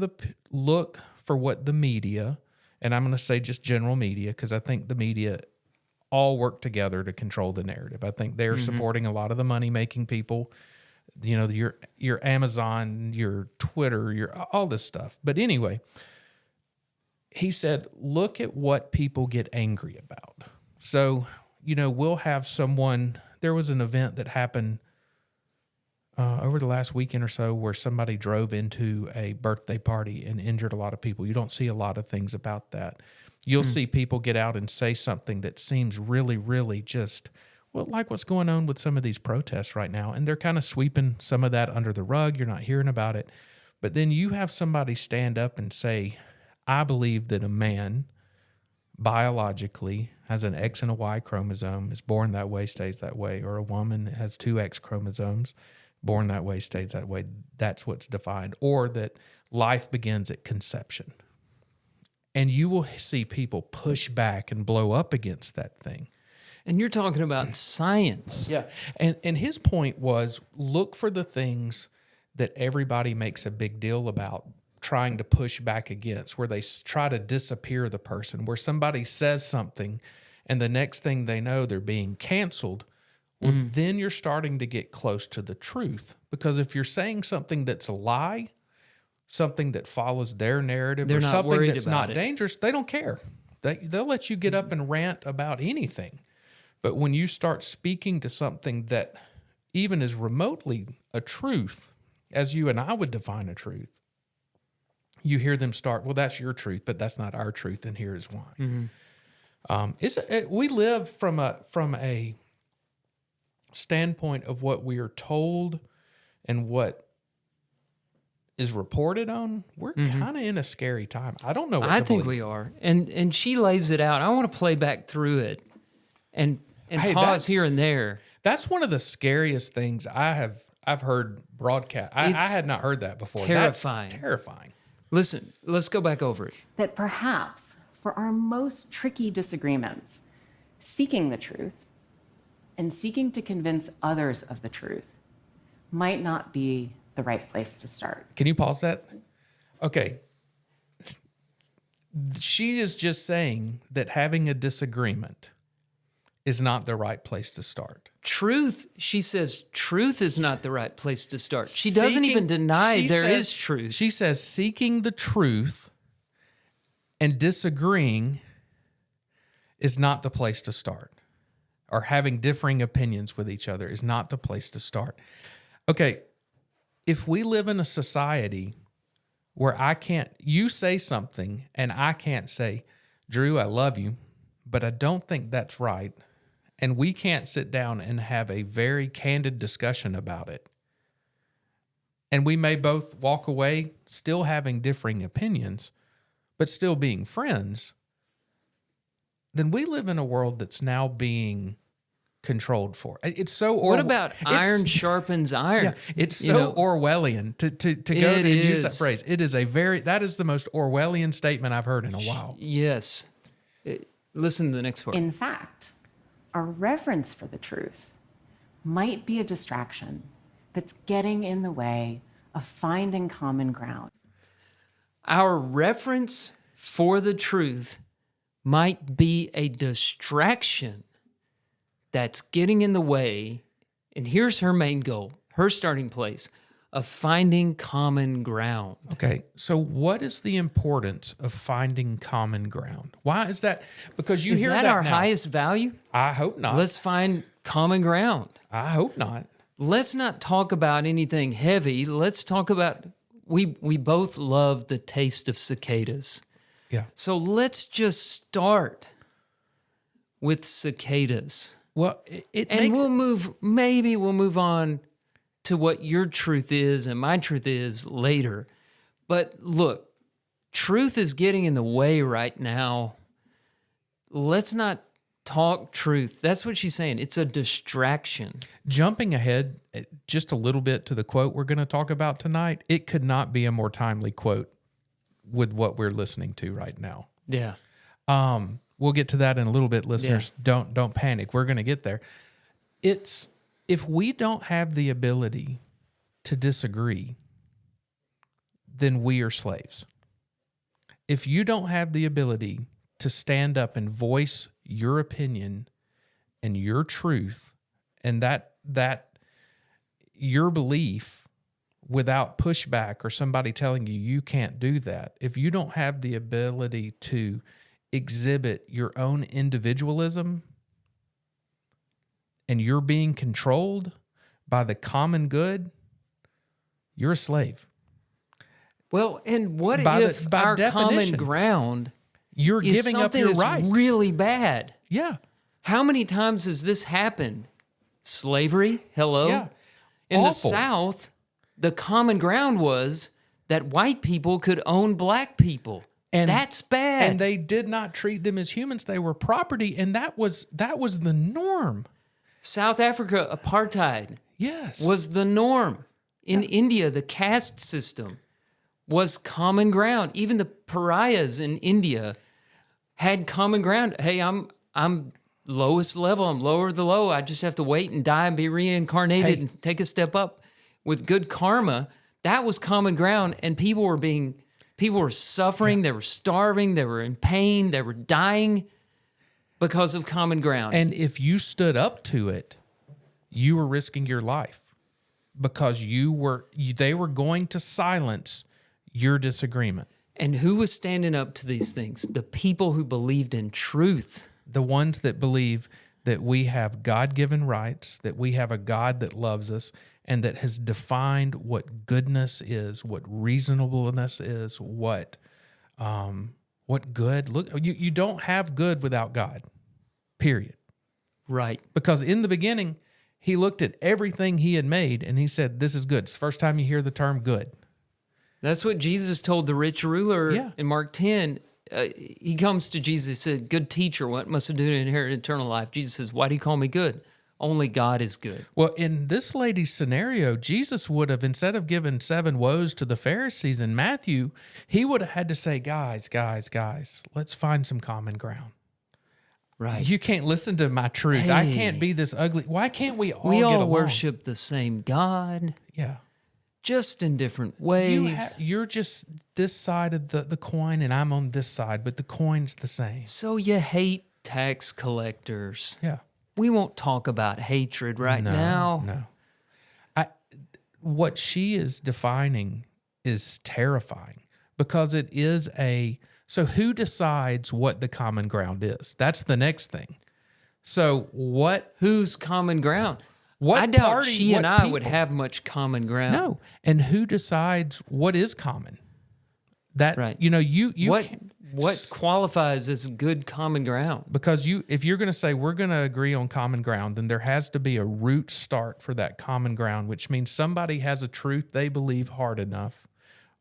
what the media, and I'm going to say just general media, because I think the media all work together to control the narrative. I think they're supporting a lot of the money-making people, your Amazon, your Twitter, your all this stuff. But anyway, he said, look at what people get angry about. So, we'll have someone, there was an event that happened over the last weekend or so where somebody drove into a birthday party and injured a lot of people. You don't see a lot of things about that. You'll see people get out and say something that seems really, really just, like what's going on with some of these protests right now. And they're kind of sweeping some of that under the rug. You're not hearing about it. But then you have somebody stand up and say, I believe that a man biologically has an X and a Y chromosome, is born that way, stays that way, or a woman has 2 X chromosomes, born that way, stays that way. That's what's defined. Or that life begins at conception. And you will see people push back and blow up against that thing. And you're talking about science. Yeah. And his point was, look for the things that everybody makes a big deal about, trying to push back against, where they try to disappear the person, where somebody says something and the next thing they know, they're being canceled. Well, then you're starting to get close to the truth. Because if you're saying something that's a lie, something that follows their narrative, They're or not something worried that's about not it. dangerous, they don't care. They'll let you get up and rant about anything. But when you start speaking to something that even is remotely a truth, as you and I would define a truth, you hear them start, well, that's your truth, but that's not our truth, and here is why. We live from a standpoint of what we are told and what is reported on. We're kind of in a scary time. I don't know what I to think believe. we are. And she lays it out. I want to play back through it and Hey, pause that's- here and there. That's one of the scariest things I've heard broadcast. I had not heard that before. Terrifying. That's terrifying. Listen, let's go back over it. That perhaps for our most tricky disagreements, seeking the truth and seeking to convince others of the truth might not be the right place to start. Can you pause that? Okay. She is just saying that having a disagreement is not the right place to start. Truth, she says, truth is not the right place to start. She doesn't even deny there is truth. She says seeking the truth and disagreeing is not the place to start. Or having differing opinions with each other is not the place to start. Okay, if we live in a society where you say something and I can't say, Drew, I love you, but I don't think that's right, and we can't sit down and have a very candid discussion about it, and we may both walk away still having differing opinions, but still being friends, then we live in a world that's now being controlled for. It's so What about iron sharpens iron? Yeah, it's so Orwellian to go and use that phrase. That is the most Orwellian statement I've heard in a while. Yes. Listen to the next part. In fact, our reverence for the truth might be a distraction that's getting in the way of finding common ground. Our reverence for the truth might be a distraction that's getting in the way, and here's her main goal, her starting place, of finding common ground. Okay, so what is the importance of finding common ground? Why is that? Because Is that our highest value? I hope not. Let's find common ground. I hope not. Let's not talk about anything heavy. Let's talk about, we both love the taste of cicadas. Yeah. So let's just start with cicadas. Well, we'll move on to what your truth is and my truth is later. But look, truth is getting in the way right now. Let's not talk truth. That's what she's saying. It's a distraction. Jumping ahead just a little bit to the quote we're going to talk about tonight, it could not be a more timely quote with what we're listening to right now. Yeah. We'll get to that in a little bit, listeners. Yeah. Don't panic. We're going to get there. It's if we don't have the ability to disagree, then we are slaves. If you don't have the ability to stand up and voice your opinion and your truth and that your belief without pushback or somebody telling you can't do that, if you don't have the ability to exhibit your own individualism and you're being controlled by the common good, you're a slave. Well, and what if our common ground you're is giving up your something rights? that's really bad? Yeah. How many times has this happened? Slavery? Hello? Yeah. In the Awful. South, the common ground was that white people could own black people. And that's bad. And they did not treat them as humans. They were property, and that was the norm. South Africa, apartheid Yes. was the norm. In India, the caste system was common ground. Even the pariahs in India had common ground. Hey, I'm lowest level. I'm lower the low. I just have to wait and die and be reincarnated and take a step up with good karma. That was common ground, and people were suffering. They were starving. They were in pain. They were dying because of common ground. And if you stood up to it, you were risking your life because they were going to silence your disagreement. And who was standing up to these things? The people who believed in truth. The ones that believe that we have God-given rights, that we have a God that loves us, and that has defined what goodness is, what reasonableness is, what good. Look, you don't have good without God, period. Right. Because in the beginning, he looked at everything he had made and he said, this is good. It's the first time you hear the term good. That's what Jesus told the rich ruler in Mark 10. He comes to Jesus and said, good teacher, what must I do to inherit eternal life? Jesus says, why do you call me good? Only God is good. Well, in this lady's scenario, Jesus would have, instead of giving 7 woes to the Pharisees in Matthew, he would have had to say, guys, let's find some common ground. Right. You can't listen to my truth. Hey. I can't be this ugly. Why can't we all We get all along? worship the same God, Yeah. just in different ways. You're just this side of the coin, and I'm on this side, but the coin's the same. So you hate tax collectors. Yeah. We won't talk about hatred now. No. What she is defining is terrifying because it is so who decides what the common ground is? That's the next thing. So Who's common ground? I doubt party, she and what I would people? have much common ground. No. And who decides what is common? That, Right. you know, you What qualifies as good common ground? because if you're going to say we're going to agree on common ground, then there has to be a root start for that common ground, which means somebody has a truth they believe hard enough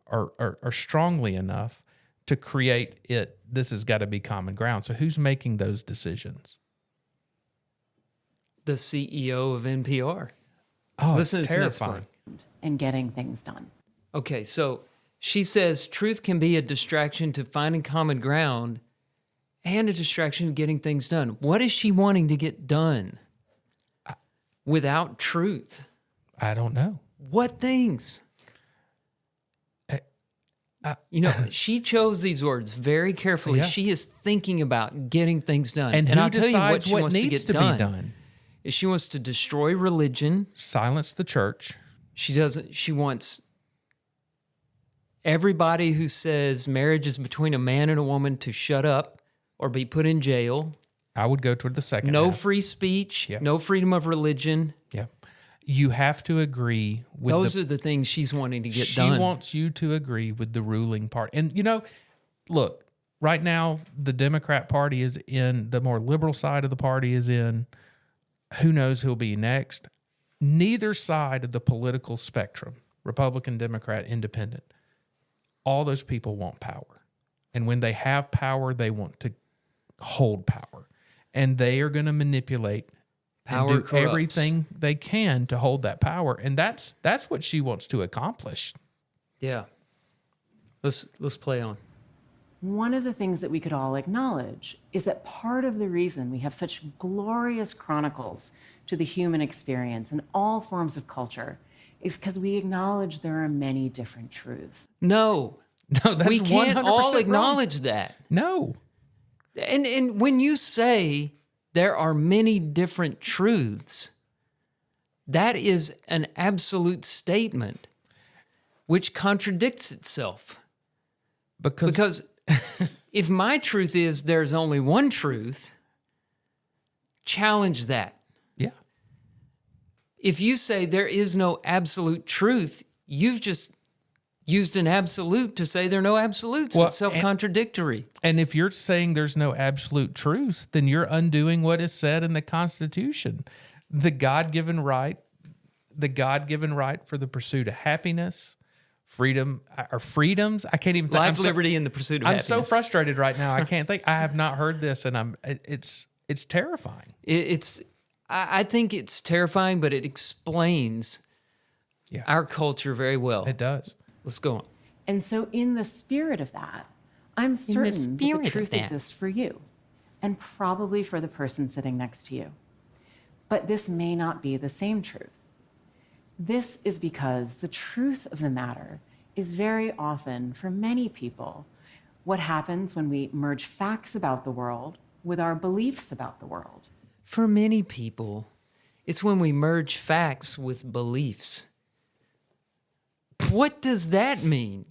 or strongly enough to create it. This has got to be common ground. So who's making those decisions? The CEO of NPR. Oh, Listen it's to this next terrifying. part. in getting things done. Okay, so she says truth can be a distraction to finding common ground and a distraction to getting things done. What is she wanting to get done without truth? I don't know. What things? She chose these words very carefully. Yeah. She is thinking about getting things done. And who I'll tell you what decides she what wants needs to to get be done? Is she wants to destroy religion. Silence the church. She wants everybody who says marriage is between a man and a woman to shut up or be put in jail. I would go toward the second No half. free speech, Yep. no freedom of religion. Yeah. You have to agree with Those are the things she's wanting to get she done. wants you to agree with the ruling party. And, look, right now, the Democrat Party is in, the more liberal side of the party is in. Who knows who'll be next? Neither side of the political spectrum, Republican, Democrat, Independent, all those people want power. And when they have power, they want to hold power. And they are going to manipulate Power and do corrupts. everything they can to hold that power. And that's what she wants to accomplish. Yeah. Let's play on. One of the things that we could all acknowledge is that part of the reason we have such glorious chronicles to the human experience in all forms of culture is because we acknowledge there are many different truths. No. No, that's We can't 100% all wrong. acknowledge that. No. And when you say there are many different truths, that is an absolute statement which contradicts itself. Because if my truth is there's only one truth, challenge that. Yeah. If you say there is no absolute truth, you've just used an absolute to say there are no absolutes. Well, It's self-contradictory. And if you're saying there's no absolute truth, then you're undoing what is said in the Constitution. The God-given right for the pursuit of happiness, freedom, or freedoms. I can't even think. Life, liberty, and the pursuit of I'm happiness. so frustrated right now. I can't think. I have not heard this, and it's terrifying. I think it's terrifying, but it explains our culture very well. It does. Let's go on. And so, in the spirit of that, I'm certain that spirit the of truth that. exists for you and probably for the person sitting next to you. But this may not be the same truth. This is because the truth of the matter is very often, for many people, what happens when we merge facts about the world with our beliefs about the world. For many people, it's when we merge facts with beliefs. What does that mean?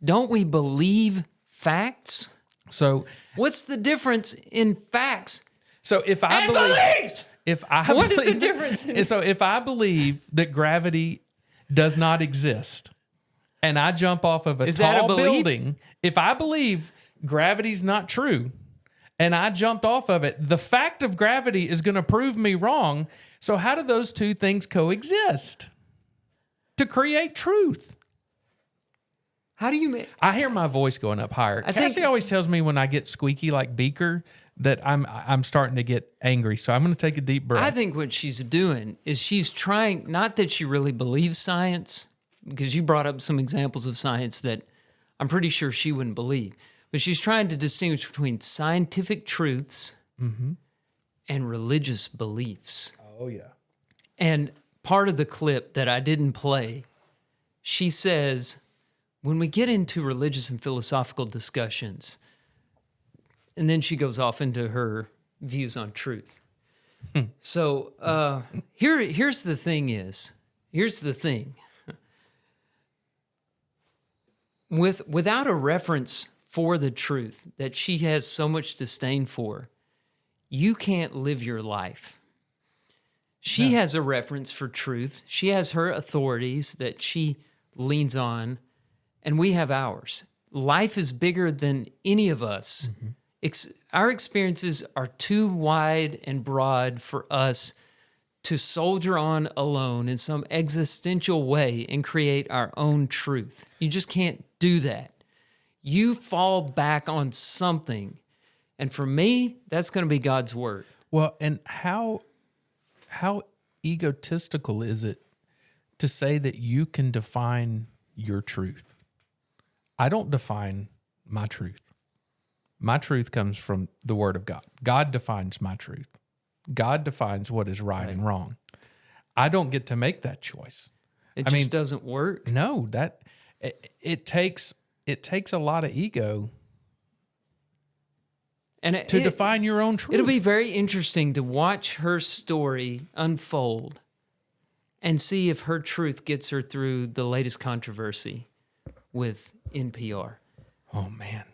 Don't we believe facts? So What's the difference in facts if I and believe, beliefs? What is the difference? So if I believe that gravity does not exist, and I jump off of a Is that a tall belief? building, if I believe gravity's not true, and I jumped off of it, the fact of gravity is going to prove me wrong. So how do those two things coexist to create truth? How do you make... I hear my voice going up higher. Cassie always tells me when I get squeaky like Beaker that I'm starting to get angry. So I'm going to take a deep breath. I think what she's doing is she's trying, not that she really believes science, because you brought up some examples of science that I'm pretty sure she wouldn't believe, but she's trying to distinguish between scientific truths and religious beliefs. Oh, yeah. And part of the clip that I didn't play, she says, when we get into religious and philosophical discussions, and then she goes off into her views on truth. So here's the thing. Without a reference for the truth that she has so much disdain for, you can't live your life. She has a reference for truth. She has her authorities that she leans on, and we have ours. Life is bigger than any of us. Our experiences are too wide and broad for us to soldier on alone in some existential way and create our own truth. You just can't do that. You fall back on something. And for me, that's going to be God's word. Well, and how egotistical is it to say that you can define your truth? I don't define my truth. My truth comes from the Word of God. God defines my truth. God defines what is right and wrong. I don't get to make that choice. It just doesn't work. No, it takes a lot of ego And to define your own truth. It'll be very interesting to watch her story unfold and see if her truth gets her through the latest controversy with NPR. Oh, man.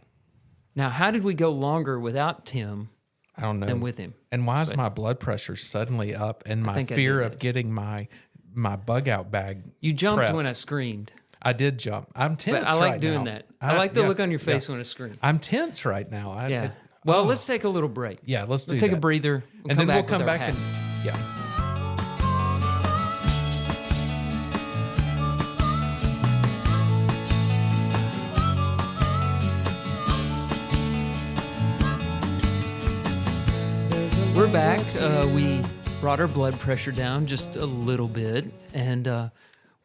Now, how did we go longer without Tim I don't know. than with him? And why is my blood pressure suddenly up and my fear of getting my bug out bag You jumped prepped? when I screamed. I did jump. I'm tense But I like right doing now. that. I like the look on your face when I scream. I'm tense right now. Yeah. Well, let's take a little break. Yeah, let's take a breather. and then we'll come back and yeah. We're back. We brought our blood pressure down just a little bit, and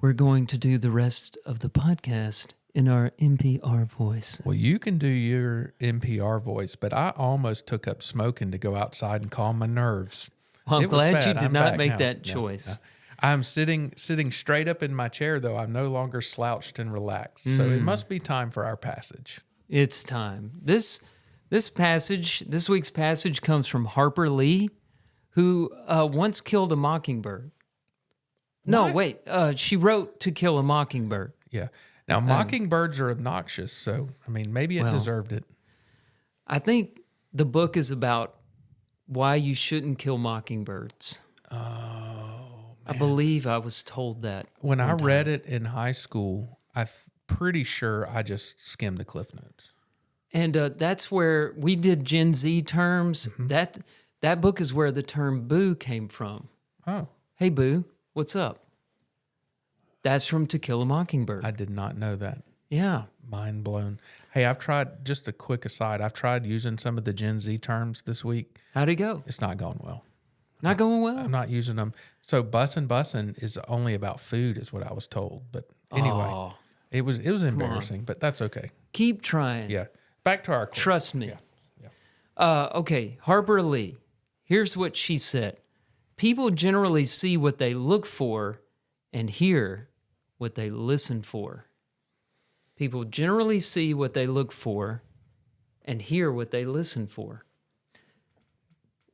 we're going to do the rest of the podcast in our NPR voice. Well, you can do your NPR voice, but I almost took up smoking to go outside and calm my nerves. Well, I'm It was glad bad. you did I'm not back make now. that Yeah, choice. yeah. I'm sitting straight up in my chair, though. I'm no longer slouched and relaxed. So it must be time for our passage. It's time. This week's passage comes from Harper Lee, who once killed a mockingbird. No, wait. She wrote To Kill a Mockingbird. Yeah. Now, mockingbirds are obnoxious, so, I mean, maybe it deserved it. I think the book is about why you shouldn't kill mockingbirds. Oh, I believe I was told that. When I read it in high school, I'm pretty sure I just skimmed the Cliff Notes. And that's where we did Gen Z terms. That book is where the term boo came from. Oh. Hey, boo, what's up? That's from To Kill a Mockingbird. I did not know that. Yeah. Mind blown. Hey, I've tried, just a quick aside, I've tried using some of the Gen Z terms this week. How'd it go? It's not going well. Not going well? I'm not using them. So bussin' is only about food is what I was told. But anyway, Aw. it was embarrassing, but that's okay. Keep trying. Yeah. Back to our quote. Trust me. Yeah. Okay, Harper Lee. Here's what she said. People generally see what they look for and hear what they listen for. People generally see what they look for and hear what they listen for.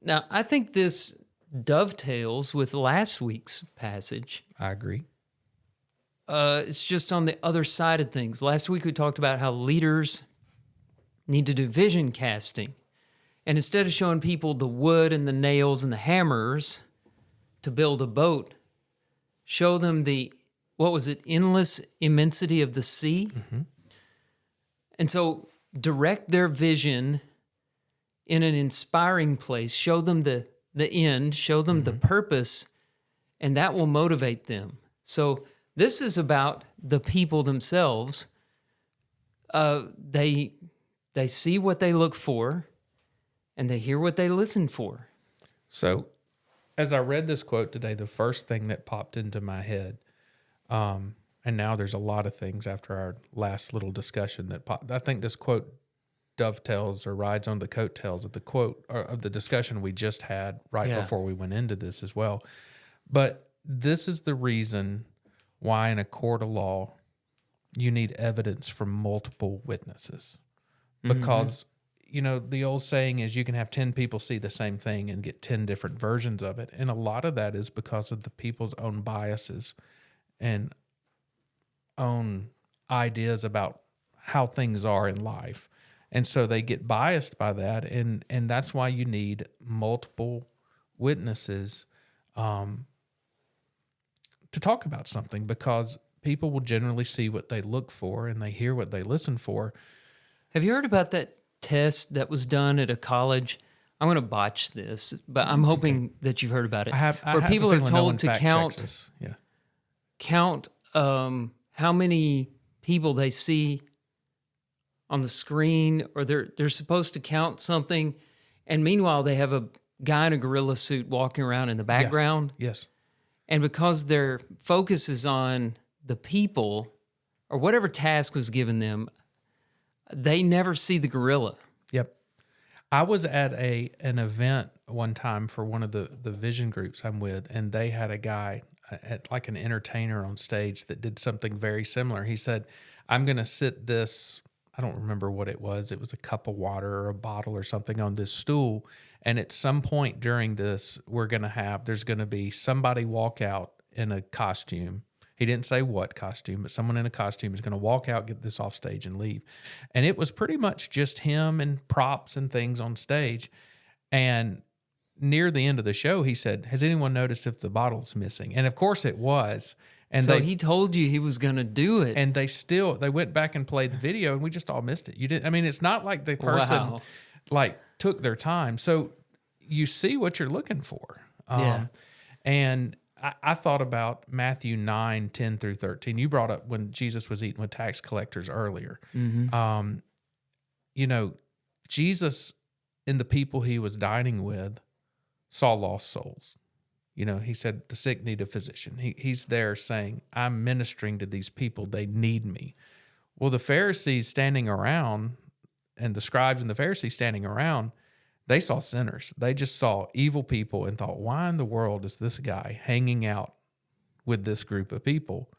Now, I think this dovetails with last week's passage. I agree. It's just on the other side of things. Last week we talked about how leaders need to do vision casting. And instead of showing people the wood and the nails and the hammers to build a boat, show them the, endless immensity of the sea. Mm-hmm. And so direct their vision in an inspiring place. Show them the end, show them the purpose, and that will motivate them. So this is about the people themselves. They see what they look for, and they hear what they listen for. So as I read this quote today, the first thing that popped into my head, and now there's a lot of things after our last little discussion that popped. I think this quote dovetails or rides on the coattails of the quote or of the discussion we just had before we went into this as well. But this is the reason why in a court of law you need evidence from multiple witnesses. Because, you know, the old saying is you can have 10 people see the same thing and get 10 different versions of it. And a lot of that is because of the people's own biases and own ideas about how things are in life. And so they get biased by that. And that's why you need multiple witnesses to talk about something, because people will generally see what they look for and they hear what they listen for. Have you heard about that test that was done at a college? I'm going to botch this, but I'm hoping that you've heard about it. I where have people a are feeling no one told to fact count checks us. Yeah. count how many people they see on the screen, or they're supposed to count something, and meanwhile they have a guy in a gorilla suit walking around in the background. Yes. And because their focus is on the people or whatever task was given them, they never see the gorilla. Yep. I was at an event one time for one of the vision groups I'm with, and they had a guy, like an entertainer on stage, that did something very similar. He said, I'm going to sit this, I don't remember what it was. It was a cup of water or a bottle or something on this stool. And at some point during this, there's going to be somebody walk out in a costume. He didn't say what costume, but someone in a costume is going to walk out, get this off stage, and leave. And it was pretty much just him and props and things on stage. And near the end of the show, he said, has anyone noticed if the bottle's missing? And of course it was. And so he told you he was going to do it. And they went back and played the video, and we just all missed it. You didn't. I mean, it's not like the person took their time. So you see what you're looking for. And I thought about Matthew 9:10-13. You brought up when Jesus was eating with tax collectors earlier. Mm-hmm. Jesus and the people he was dining with saw lost souls. He said, the sick need a physician. He's there saying, I'm ministering to these people. They need me. Well, the Pharisees standing around, and the scribes and the Pharisees standing around, they saw sinners. They just saw evil people and thought, why in the world is this guy hanging out with this group of people?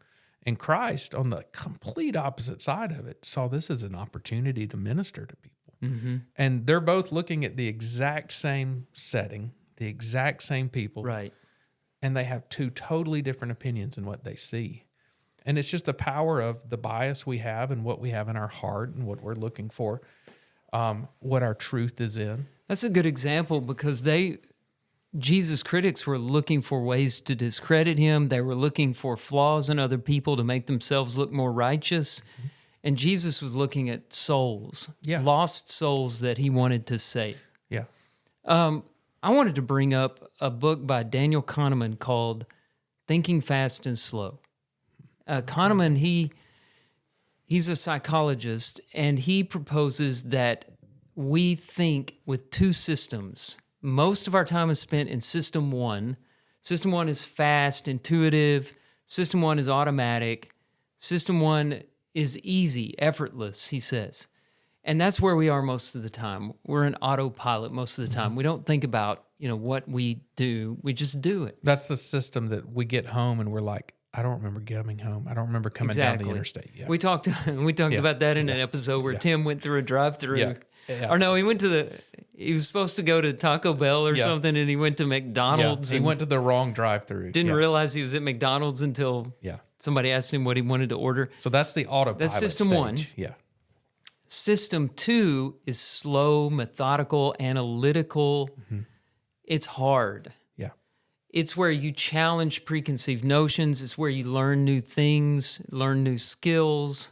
And Christ, on the complete opposite side of it, saw this as an opportunity to minister to people. Mm-hmm. And they're both looking at the exact same setting, the exact same people. Right. And they have two totally different opinions in what they see. And it's just the power of the bias we have and what we have in our heart and what we're looking for, what our truth is in. That's a good example, because Jesus' critics were looking for ways to discredit him. They were looking for flaws in other people to make themselves look more righteous. Mm-hmm. And Jesus was looking at souls, lost souls that he wanted to save. Yeah. I wanted to bring up a book by Daniel Kahneman called Thinking Fast and Slow. Kahneman, he's a psychologist, and he proposes that we think with two systems. Most of our time is spent in system one. System one is fast, intuitive. System one is automatic. System one is easy, effortless, he says. And that's where we are most of the time. We're in autopilot most of the time. We don't think about, what we do. We just do it. That's the system that we get home and we're like, I don't remember coming home. I don't remember coming down the interstate. Yeah. We talked about that in an episode where Tim went through a drive-through. Yeah. Yeah. Or no, he was supposed to go to Taco Bell or something, and he went to McDonald's. He went to the wrong drive-through. Didn't realize he was at McDonald's until somebody asked him what he wanted to order. So that's the autopilot. That's system stage. one. Yeah. System two is slow, methodical, analytical. Mm-hmm. It's hard. Yeah. It's where you challenge preconceived notions. It's where you learn new things, learn new skills.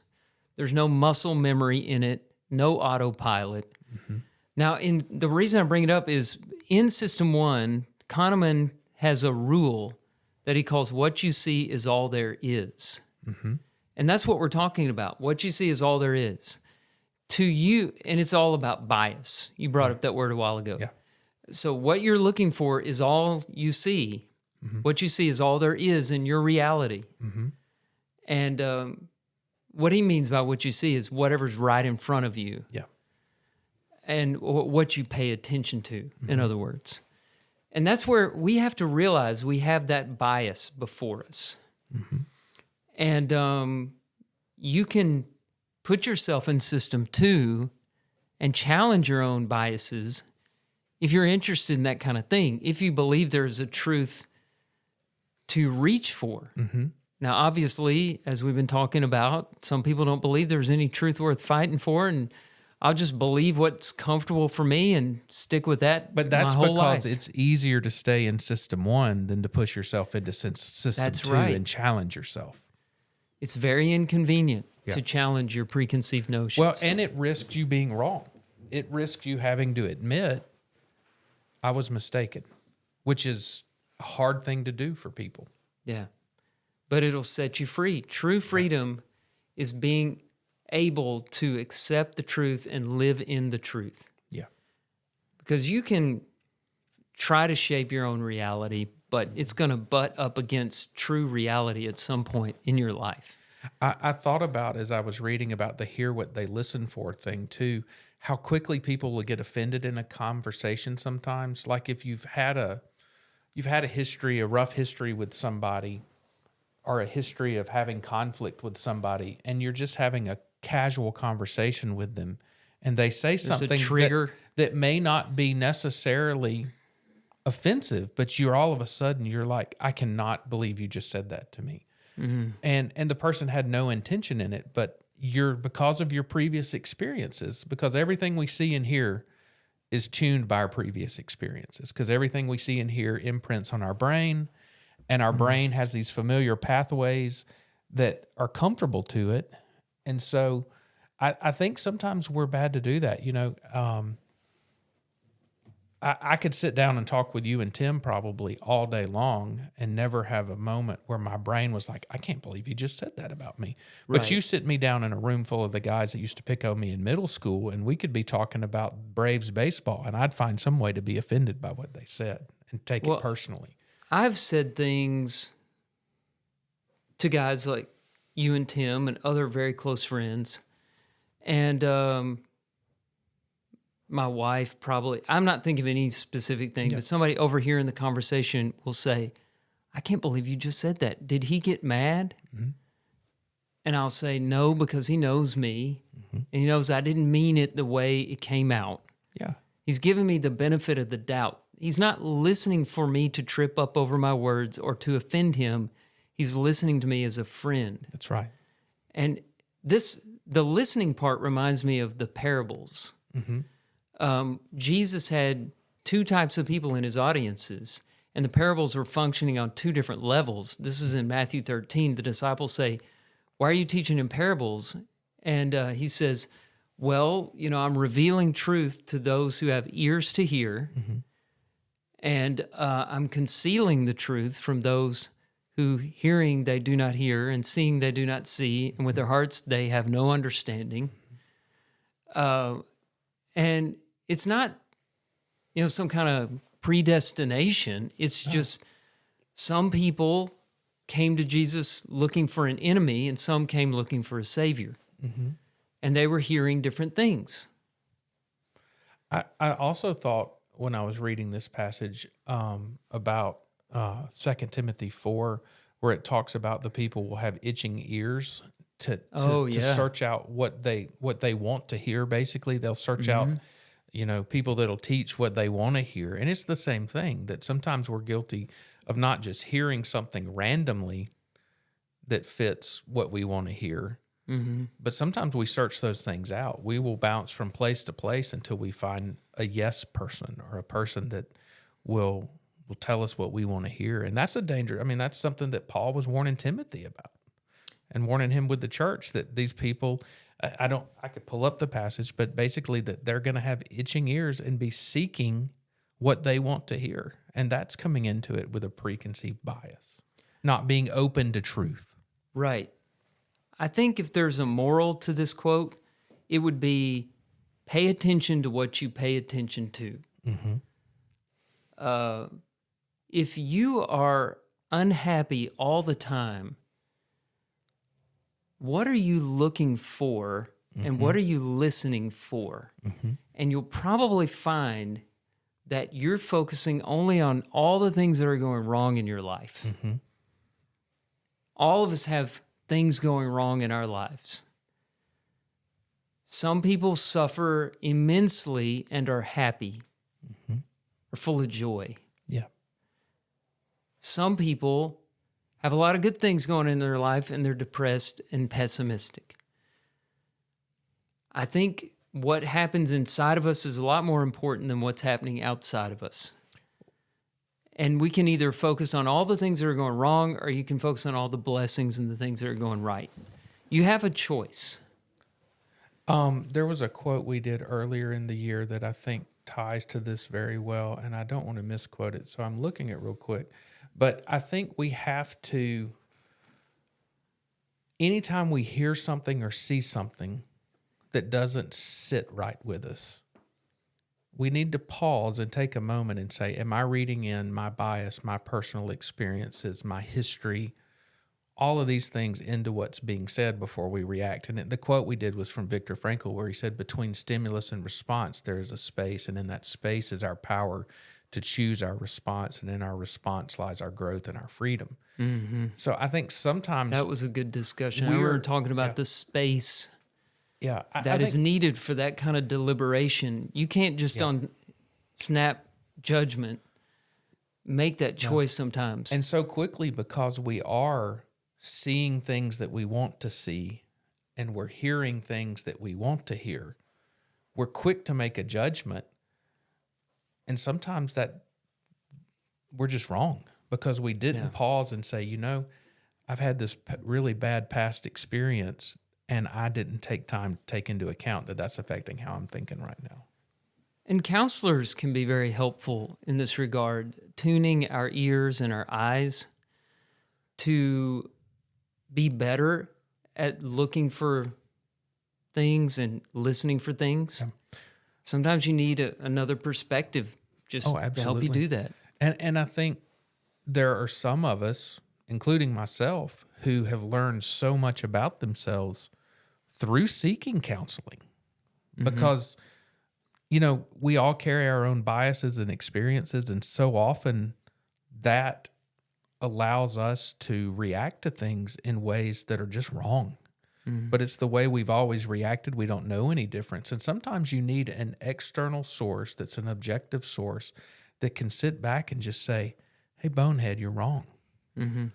There's no muscle memory in it, no autopilot. Mm-hmm. Now, the reason I bring it up is in System 1, Kahneman has a rule that he calls what you see is all there is. Mm-hmm. And that's what we're talking about. What you see is all there is. To you, and it's all about bias. You brought up that word a while ago. Yeah. So what you're looking for is all you see. Mm-hmm. What you see is all there is in your reality. Mm-hmm. And what he means by what you see is whatever's right in front of you. Yeah. And what you pay attention to, in other words. And that's where we have to realize we have that bias before us. Mm-hmm. And you can put yourself in System 2 and challenge your own biases if you're interested in that kind of thing, if you believe there is a truth to reach for. Mm-hmm. Now, obviously, as we've been talking about, some people don't believe there's any truth worth fighting for, and I'll just believe what's comfortable for me and stick with that. But that's my whole because life. it's easier to stay in system one than to push yourself into system That's two right. and challenge yourself. It's very inconvenient to challenge your preconceived notions. Well, and it risks you being wrong. It risks you having to admit, I was mistaken, which is a hard thing to do for people. yeah. But it'll set you free. True freedom is being able to accept the truth and live in the truth. Yeah. Because you can try to shape your own reality, but it's going to butt up against true reality at some point in your life. I thought about, as I was reading about the hear what they listen for thing too, how quickly people will get offended in a conversation sometimes. Like if you've had a history, a rough history with somebody, or a history of having conflict with somebody, and you're just having a casual conversation with them, and they say something trigger. that may not be necessarily offensive, but you're all of a sudden, you're like, I cannot believe you just said that to me. Mm-hmm. And the person had no intention in it, but because of your previous experiences, because everything we see and hear is tuned by our previous experiences, because everything we see and hear imprints on our brain, and our brain has these familiar pathways that are comfortable to it. And so I think sometimes we're bad to do that. I could sit down and talk with you and Tim probably all day long and never have a moment where my brain was like, I can't believe you just said that about me. Right. But you sit me down in a room full of the guys that used to pick on me in middle school, and we could be talking about Braves baseball, and I'd find some way to be offended by what they said and take it personally. I've said things to guys like you and Tim and other very close friends, and my wife probably, I'm not thinking of any specific thing, but somebody overhearing the conversation will say, I can't believe you just said that. Did he get mad? Mm-hmm. And I'll say, no, because he knows me, and he knows I didn't mean it the way it came out. Yeah. He's giving me the benefit of the doubt. He's not listening for me to trip up over my words or to offend him. He's listening to me as a friend. That's right. And the listening part reminds me of the parables. Mm-hmm. Jesus had two types of people in his audiences, and the parables were functioning on two different levels. This is in Matthew 13. The disciples say, why are you teaching in parables? And he says, well, I'm revealing truth to those who have ears to hear, and I'm concealing the truth from those who hearing they do not hear, and seeing they do not see, and with their hearts they have no understanding. And it's not, some kind of predestination. It's just some people came to Jesus looking for an enemy, and some came looking for a savior. Mm-hmm. And they were hearing different things. I also thought when I was reading this passage about 2 Timothy 4, where it talks about the people will have itching ears to search out what they want to hear. Basically, they'll search out, people that'll teach what they want to hear. And it's the same thing, that sometimes we're guilty of not just hearing something randomly that fits what we want to hear, but sometimes we search those things out. We will bounce from place to place until we find a yes person, or a person that will tell us what we want to hear. And that's a danger. I mean, that's something that Paul was warning Timothy about, and warning him with the church, that these people, I could pull up the passage, but basically that they're going to have itching ears and be seeking what they want to hear. And that's coming into it with a preconceived bias, not being open to truth. Right. I think if there's a moral to this quote, it would be pay attention to what you pay attention to. Mm-hmm. If you are unhappy all the time, what are you looking for, and what are you listening for? Mm-hmm. And you'll probably find that you're focusing only on all the things that are going wrong in your life. Mm-hmm. All of us have things going wrong in our lives. Some people suffer immensely and are happy, are full of joy. Yeah. Some people have a lot of good things going in their life, and they're depressed and pessimistic. I think what happens inside of us is a lot more important than what's happening outside of us. And we can either focus on all the things that are going wrong, or you can focus on all the blessings and the things that are going right. You have a choice. There was a quote we did earlier in the year that I think ties to this very well, and I don't want to misquote it, so I'm looking at it real quick. But I think we have to, anytime we hear something or see something that doesn't sit right with us, we need to pause and take a moment and say, am I reading in my bias, my personal experiences, my history, all of these things into what's being said before we react? And the quote we did was from Viktor Frankl, where he said, between stimulus and response, there is a space, and in that space is our power to choose our response, and in our response lies our growth and our freedom. Mm-hmm. So I think sometimes... That was a good discussion. We were talking about the space that is needed for that kind of deliberation. You can't just on snap judgment make that choice sometimes. And so quickly, because we are seeing things that we want to see and we're hearing things that we want to hear, we're quick to make a judgment. And sometimes that we're just wrong because we didn't pause and say, I've had this really bad past experience, and I didn't take time to take into account that that's affecting how I'm thinking right now. And counselors can be very helpful in this regard, tuning our ears and our eyes to be better at looking for things and listening for things. Yeah. Sometimes you need another perspective just to help you do that. And I think there are some of us, including myself, who have learned so much about themselves through seeking counseling. Mm-hmm. Because, we all carry our own biases and experiences, and so often that allows us to react to things in ways that are just wrong. Mm-hmm. But it's the way we've always reacted. We don't know any difference. And sometimes you need an external source that's an objective source that can sit back and just say, hey, bonehead, you're wrong. Mm-hmm.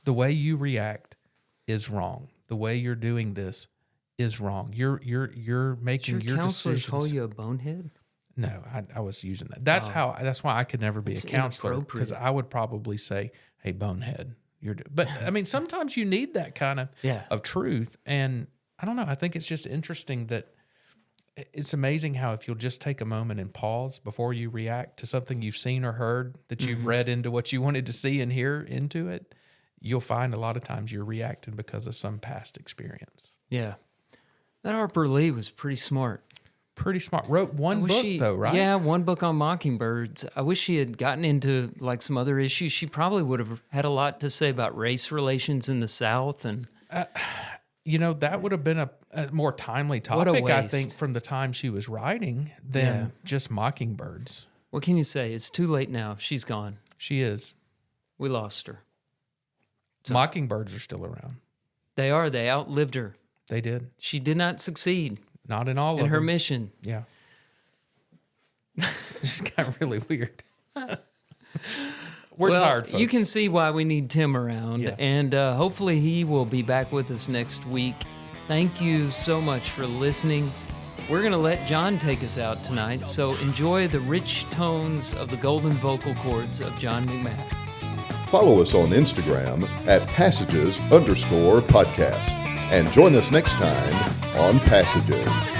The way you react is wrong. The way you're doing this is wrong. You're making your decisions. Call you a bonehead? No, I was using that. That's why I could never be a counselor, because I would probably say, hey, bonehead, but I mean, sometimes you need that kind of truth. And I don't know, I think it's just interesting that it's amazing how if you'll just take a moment and pause before you react to something you've seen or heard that you've read into what you wanted to see and hear into it, you'll find a lot of times you're reacting because of some past experience. Yeah. That Harper Lee was pretty smart. Pretty smart. Wrote one book, though, right? Yeah, one book on mockingbirds. I wish she had gotten into like some other issues. She probably would have had a lot to say about race relations in the South. And that would have been a more timely topic, I think, from the time she was writing than just mockingbirds. What can you say? It's too late now. She's gone. She is. We lost her. So, mockingbirds are still around. They are. They outlived her. They did. She did not succeed. Not in all of them. In her mission. Yeah. It just got really weird. We're tired, folks. You can see why we need Tim around, and hopefully he will be back with us next week. Thank you so much for listening. We're going to let John take us out tonight, so enjoy the rich tones of the golden vocal cords of John McMahon. Follow us on Instagram at passages_podcast. And join us next time on Passages.